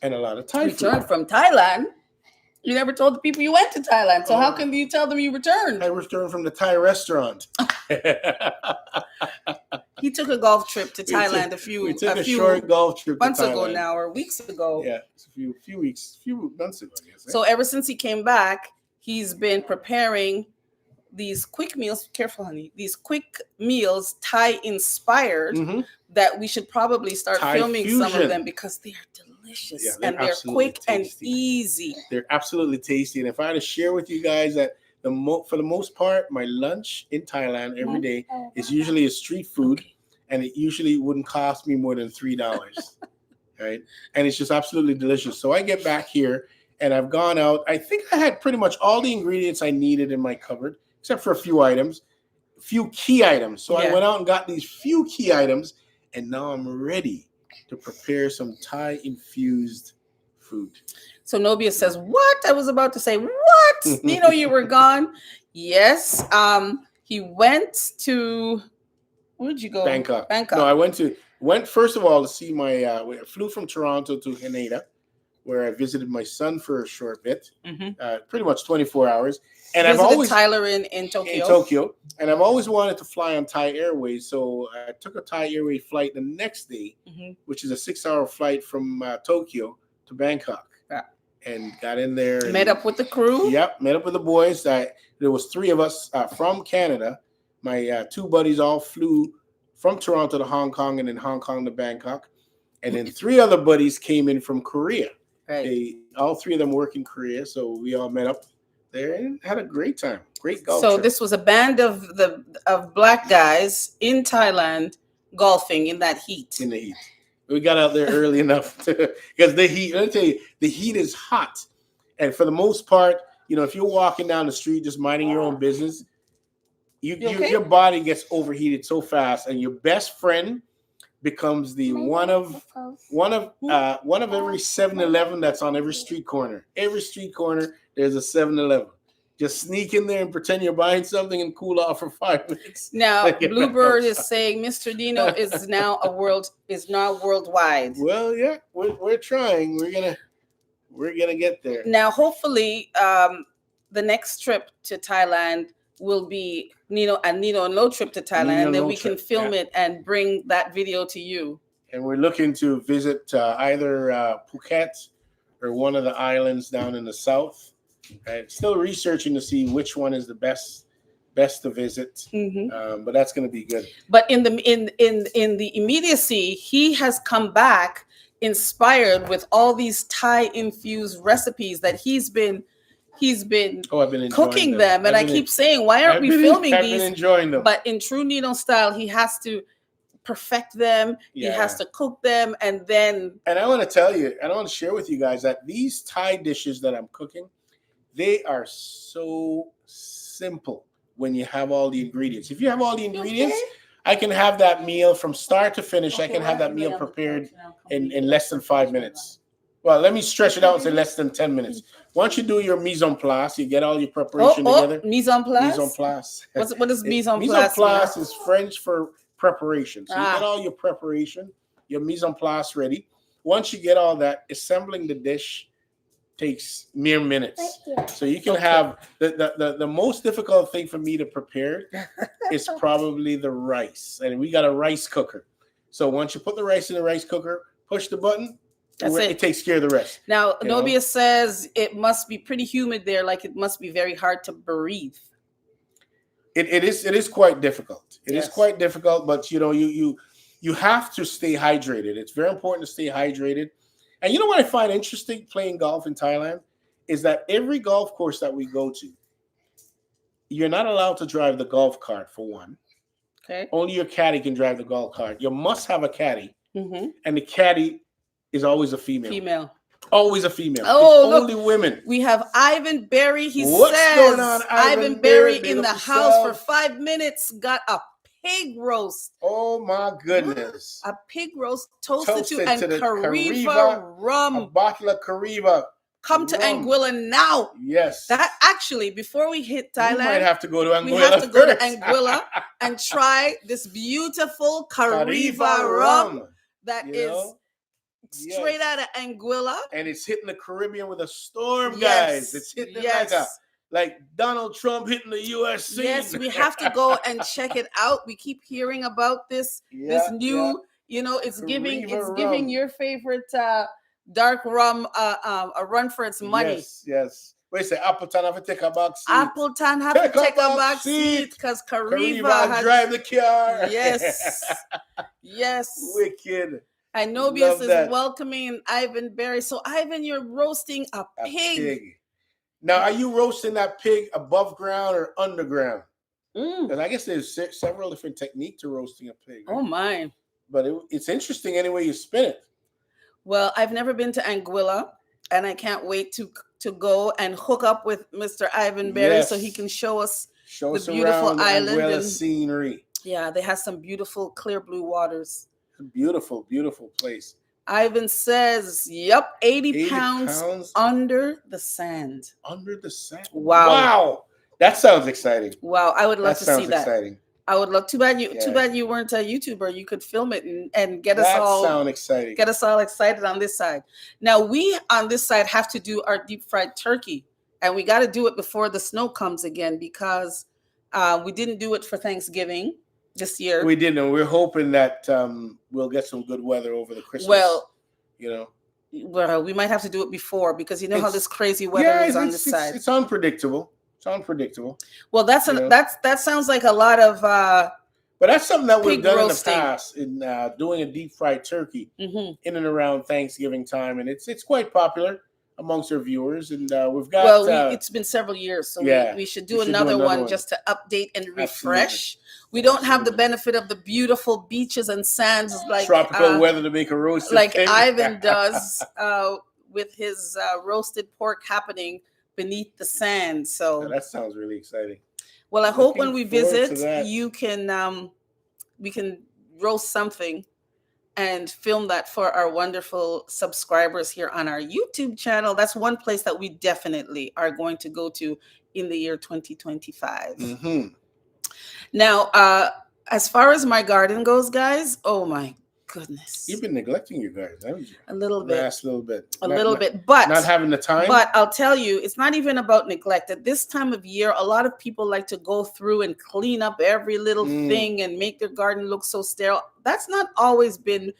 Speaker 2: and a lot of Thai food.
Speaker 1: Returned from Thailand? You never told the people you went to Thailand, so how can you tell them you returned?
Speaker 2: I returned from the Thai restaurant.
Speaker 1: He took a golf trip to Thailand
Speaker 2: We took a short golf trip
Speaker 1: months ago now, or weeks ago.
Speaker 2: Yeah, it's a few months ago, I guess.
Speaker 1: So ever since he came back, he's been preparing these quick meals. Careful, honey. These quick meals, Thai inspired, that we should probably start
Speaker 2: Thai
Speaker 1: filming
Speaker 2: fusion.
Speaker 1: some of them because they are delicious and they're quick and easy.
Speaker 2: They're absolutely tasty. And if I had to share with you guys that for the most part, my lunch in Thailand every day is usually a street food, and it usually wouldn't cost me more than $3, right? And it's just absolutely delicious. So I get back here and I've gone out. I think I had pretty much all the ingredients I needed in my cupboard, except for a few key items. So I went out and got these few key items, and now I'm ready to prepare some Thai infused food. So
Speaker 1: Nobia says, what? I was about to say, what? Nino, you were gone. Yes. He went to, where'd you go?
Speaker 2: Bangkok. No, I went first of all to see I flew from Toronto to Haneda, where I visited my son for a short bit, pretty much 24 hours. And I've always
Speaker 1: Tyler in Tokyo.
Speaker 2: In Tokyo, and I've always wanted to fly on Thai Airways, so I took a Thai Airways flight the next day, which is a 6-hour flight from Tokyo to Bangkok, and got in there.
Speaker 1: Met up with the crew.
Speaker 2: Yep, met up with the boys. There was 3 of us from Canada. My 2 buddies all flew from Toronto to Hong Kong, and then Hong Kong to Bangkok, and then 3 other buddies came in from Korea. Right. All 3 of them work in Korea, so we all met up there and had a great time. Great golf trip.
Speaker 1: This was a band of black guys in Thailand golfing in that heat.
Speaker 2: In the heat. We got out there early enough because the heat, let me tell you, the heat is hot. And for the most part, if you're walking down the street just minding your own business, your body gets overheated so fast, and your best friend becomes the one of every 7-Eleven that's on every street corner. Every street corner, there's a 7-Eleven. Just sneak in there and pretend you're buying something and cool off for 5 minutes.
Speaker 1: Now, Bluebird is saying Mr. Dino is now worldwide.
Speaker 2: Well, yeah, we're trying. We're gonna get there.
Speaker 1: Now, hopefully, the next trip to Thailand will be Nino and Lo trip to Thailand, and then we can film it and bring that video to you.
Speaker 2: and we're looking to visit either Phuket or one of the islands down in the south. Still researching to see which one is the best to visit, but that's going to be good.
Speaker 1: But in the immediacy, he has come back inspired with all these Thai infused recipes that he's been
Speaker 2: I've been
Speaker 1: cooking them, and I keep saying, why aren't we filming
Speaker 2: I've
Speaker 1: these?
Speaker 2: been enjoying them.
Speaker 1: But in true Nino style, he has to perfect them.
Speaker 2: Yeah.
Speaker 1: He has to cook them, and then.
Speaker 2: And I want to tell you, I want to share with you guys that these Thai dishes that I'm cooking, they are so simple when you have all the ingredients. If you have all the ingredients, I can have that meal from start to finish. I can have that meal prepared in less than 5 minutes. Well, let me stretch it out and say less than 10 minutes. Once you do your mise en place, you get all your preparation together.
Speaker 1: Mise en place?
Speaker 2: Mise en place.
Speaker 1: What is mise en place?
Speaker 2: Mise en place is French for preparation. So you get all your preparation, your mise en place ready. Once you get all that, assembling the dish takes mere minutes. So you can have the most difficult thing for me to prepare is probably the rice. And we got a rice cooker. So once you put the rice in the rice cooker, push the button, it takes care of the rest.
Speaker 1: Now, Nobia says it must be pretty humid there, like it must be very hard to breathe.
Speaker 2: It is quite difficult. It is quite difficult, but you have to stay hydrated. It's very important to stay hydrated. And you know what I find interesting playing golf in Thailand is that every golf course that we go to, you're not allowed to drive the golf cart for one.
Speaker 1: Okay.
Speaker 2: Only your caddy can drive the golf cart. You must have a caddy, and the caddy is always a female. Always a female.
Speaker 1: Oh,
Speaker 2: it's only women.
Speaker 1: We have Ivan Berry.
Speaker 2: What's going on,
Speaker 1: Ivan Berry in the house for 5 minutes. Got a pig roast.
Speaker 2: Oh my goodness.
Speaker 1: A pig roast toasted to Kariva rum.
Speaker 2: A bottle of Kariva.
Speaker 1: Come to Anguilla now.
Speaker 2: Yes.
Speaker 1: That actually, before we hit Thailand,
Speaker 2: we might have to go to Anguilla.
Speaker 1: We have to go to Anguilla and try this beautiful Kariva rum that is straight out of Anguilla.
Speaker 2: And it's hitting the Caribbean with a storm, guys. It's hitting it like Donald Trump hitting the U.S. scene.
Speaker 1: Yes, we have to go and check it out. We keep hearing about this new, it's giving your favorite dark rum a run for its money.
Speaker 2: Yes. Wait, say Appleton have to take a back seat.
Speaker 1: Appleton have to take a back seat because Kariva has
Speaker 2: drive the car.
Speaker 1: Yes.
Speaker 2: Wicked.
Speaker 1: And Nobius is welcoming Ivan Berry. So Ivan, you're roasting a pig.
Speaker 2: Now, are you roasting that pig above ground or underground? Because I guess there's several different techniques to roasting a pig.
Speaker 1: Right? Oh, my.
Speaker 2: But it's interesting any way you spin it. Well,
Speaker 1: I've never been to Anguilla, and I can't wait to go and hook up with Mr. Ivan Berry so he can show us the beautiful island.
Speaker 2: And scenery.
Speaker 1: Yeah, they have some beautiful clear blue waters.
Speaker 2: Beautiful, beautiful place.
Speaker 1: Ivan says, 80 pounds under the sand.
Speaker 2: Under the sand.
Speaker 1: Wow.
Speaker 2: That sounds exciting.
Speaker 1: Wow, I would love to see that.
Speaker 2: Exciting.
Speaker 1: I would love. Too bad you weren't a YouTuber. You could film it and get us all.
Speaker 2: That sounds exciting.
Speaker 1: Get us all excited on this side. Now we on this side have to do our deep fried turkey, and we got to do it before the snow comes again because we didn't do it for Thanksgiving this year.
Speaker 2: We didn't. We're hoping that we'll get some good weather over the Christmas.
Speaker 1: Well, we might have to do it before because how this crazy weather is on this side.
Speaker 2: It's unpredictable.
Speaker 1: Well, that sounds like a lot of.
Speaker 2: But that's something that we've done
Speaker 1: roasting
Speaker 2: in the past in doing a deep fried turkey in and around Thanksgiving time, and it's quite popular amongst our viewers. And we've got.
Speaker 1: Well, it's been several years, so we should do another one just to update and refresh. Absolutely. We don't have the benefit of the beautiful beaches and sands like
Speaker 2: tropical weather to make a roasted
Speaker 1: like
Speaker 2: pig.
Speaker 1: Ivan does with his roasted pork happening beneath the sand. So
Speaker 2: that sounds really exciting.
Speaker 1: Well, I hope when we visit, you can we can roast something and film that for our wonderful subscribers here on our YouTube channel. That's one place that we definitely are going to go to in the year 2025. Now, as far as my garden goes, guys, oh my goodness.
Speaker 2: You've been neglecting your garden, haven't you?
Speaker 1: A little bit.
Speaker 2: Last little bit.
Speaker 1: A little bit. But
Speaker 2: not having the time.
Speaker 1: But I'll tell you, it's not even about neglect. At this time of year, a lot of people like to go through and clean up every little thing and make their garden look so sterile. That's not always been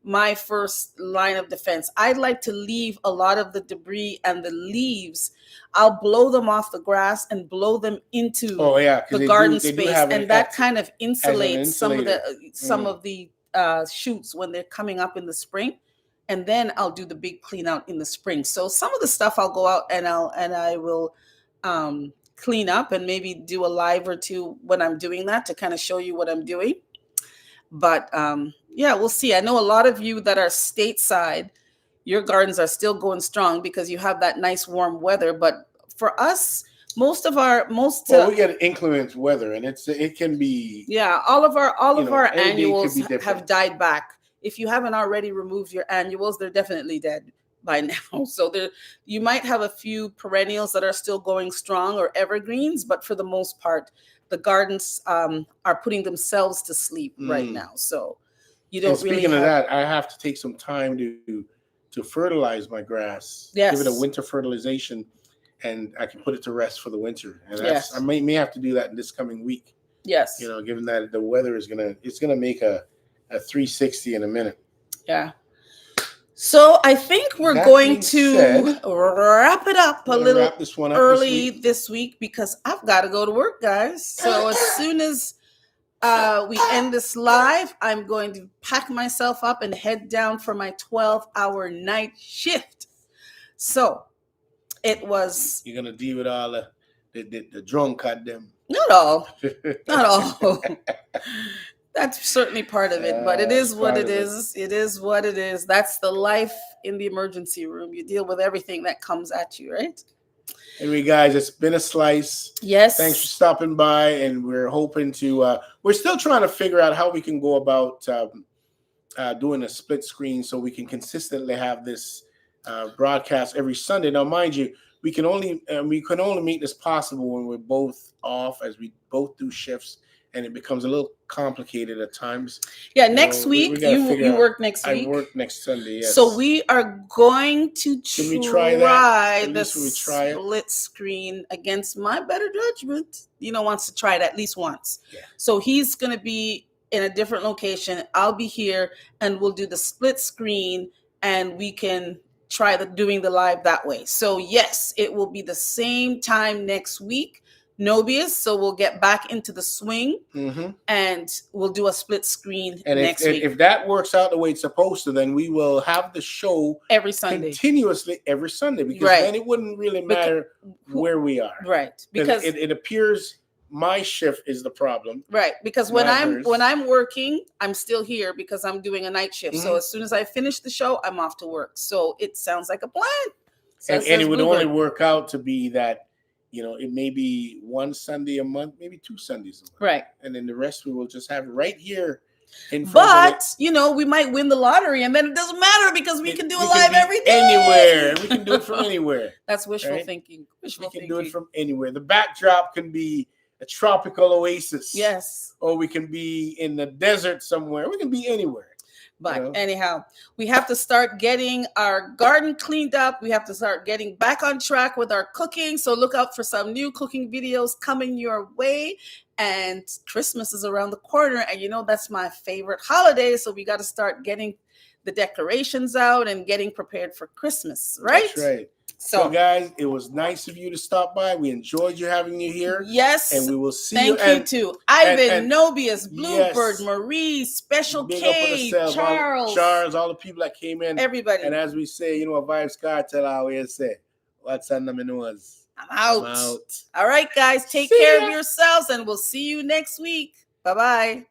Speaker 1: my first line of defense. I'd like to leave a lot of the debris and the leaves. I'll blow them off the grass and blow them into
Speaker 2: because
Speaker 1: the garden
Speaker 2: they do
Speaker 1: space,
Speaker 2: have
Speaker 1: and that kind of insulates some of
Speaker 2: insulator.
Speaker 1: the shoots when they're coming up in the spring. And then I'll do the big clean out in the spring. So some of the stuff I'll go out and I will clean up and maybe do a live or two when I'm doing that to kind of show you what I'm doing. But yeah, we'll see. I know a lot of you that are stateside, your gardens are still going strong because you have that nice warm weather. But for us, we
Speaker 2: get inclement weather, and it can be
Speaker 1: all of our annuals
Speaker 2: have
Speaker 1: have died back. If you haven't already removed your annuals, they're definitely dead by now. So you might have a few perennials that are still going strong or evergreens, but for the most part, the gardens are putting themselves to sleep right now. So you don't really.
Speaker 2: Speaking of that, I have to take some time to fertilize my grass.
Speaker 1: Yes.
Speaker 2: Give it a winter fertilization, and I can put it to rest for the winter. And
Speaker 1: Yes.
Speaker 2: I may have to do that in this coming week.
Speaker 1: Yes.
Speaker 2: Given that the weather is gonna make a 360 in a minute.
Speaker 1: Yeah. So I think we're going to wrap it up a little early this week because I've got to go to work, guys. So as soon as we end this live, I'm going to pack myself up and head down for my 12-hour night shift. So it was.
Speaker 2: You're gonna deal with all the drunk at them.
Speaker 1: Not all. Not all. That's certainly part of it, but it is what it is. It is what it is. That's the life in the emergency room. You deal with everything that comes at you, right?
Speaker 2: Anyway, guys, it's been a slice.
Speaker 1: Yes.
Speaker 2: Thanks for stopping by, and we're hoping to. We're still trying to figure out how we can go about doing a split screen so we can consistently have this broadcast every Sunday. Now, mind you, we can only make this possible when we're both off, as we both do shifts. And it becomes a little complicated at times.
Speaker 1: Yeah, next week you work next week.
Speaker 2: I work next Sunday. Yes.
Speaker 1: So we are going to try the split screen against my better judgment. Wants to try it at least once. Yeah. So he's going to be in a different location. I'll be here, and we'll do the split screen, and we can try doing the live that way. So yes, it will be the same time next week. Nobius, so we'll get back into the swing, and we'll do a split screen next week.
Speaker 2: If that works out the way it's supposed to, then we will have the show
Speaker 1: every Sunday,
Speaker 2: continuously every Sunday, because then it wouldn't really matter where we are,
Speaker 1: right? Because
Speaker 2: it appears my shift is the problem,
Speaker 1: right? Because when I'm working, I'm still here because I'm doing a night shift. So as soon as I finish the show, I'm off to work. So it sounds like a plan.
Speaker 2: And it would only work out to be that. It may be one Sunday a month, maybe 2 Sundays a month.
Speaker 1: Right.
Speaker 2: And then the rest we will just have right here in front
Speaker 1: But, we might win the lottery, and then it doesn't matter because we can do it live every day.
Speaker 2: Anywhere. We can do it from anywhere.
Speaker 1: That's wishful thinking.
Speaker 2: We can do it from anywhere. The backdrop can be a tropical oasis.
Speaker 1: Yes.
Speaker 2: Or we can be in the desert somewhere. We can be anywhere.
Speaker 1: But anyhow, we have to start getting our garden cleaned up. We have to start getting back on track with our cooking. So look out for some new cooking videos coming your way. And Christmas is around the corner. And that's my favorite holiday. So we got to start getting the decorations out and getting prepared for Christmas, right?
Speaker 2: That's right. So guys, it was nice of you to stop by. We enjoyed having you here.
Speaker 1: Yes.
Speaker 2: And we will see you.
Speaker 1: Thank you too. Ivan, Nobius, Bluebird, Marie, Special K,
Speaker 2: Charles, all the people that came in.
Speaker 1: Everybody.
Speaker 2: And as we say, a Vibes Cartel always say, what's under my nose?
Speaker 1: I'm out. All right, guys. Take care of yourselves, and we'll see you next week. Bye-bye.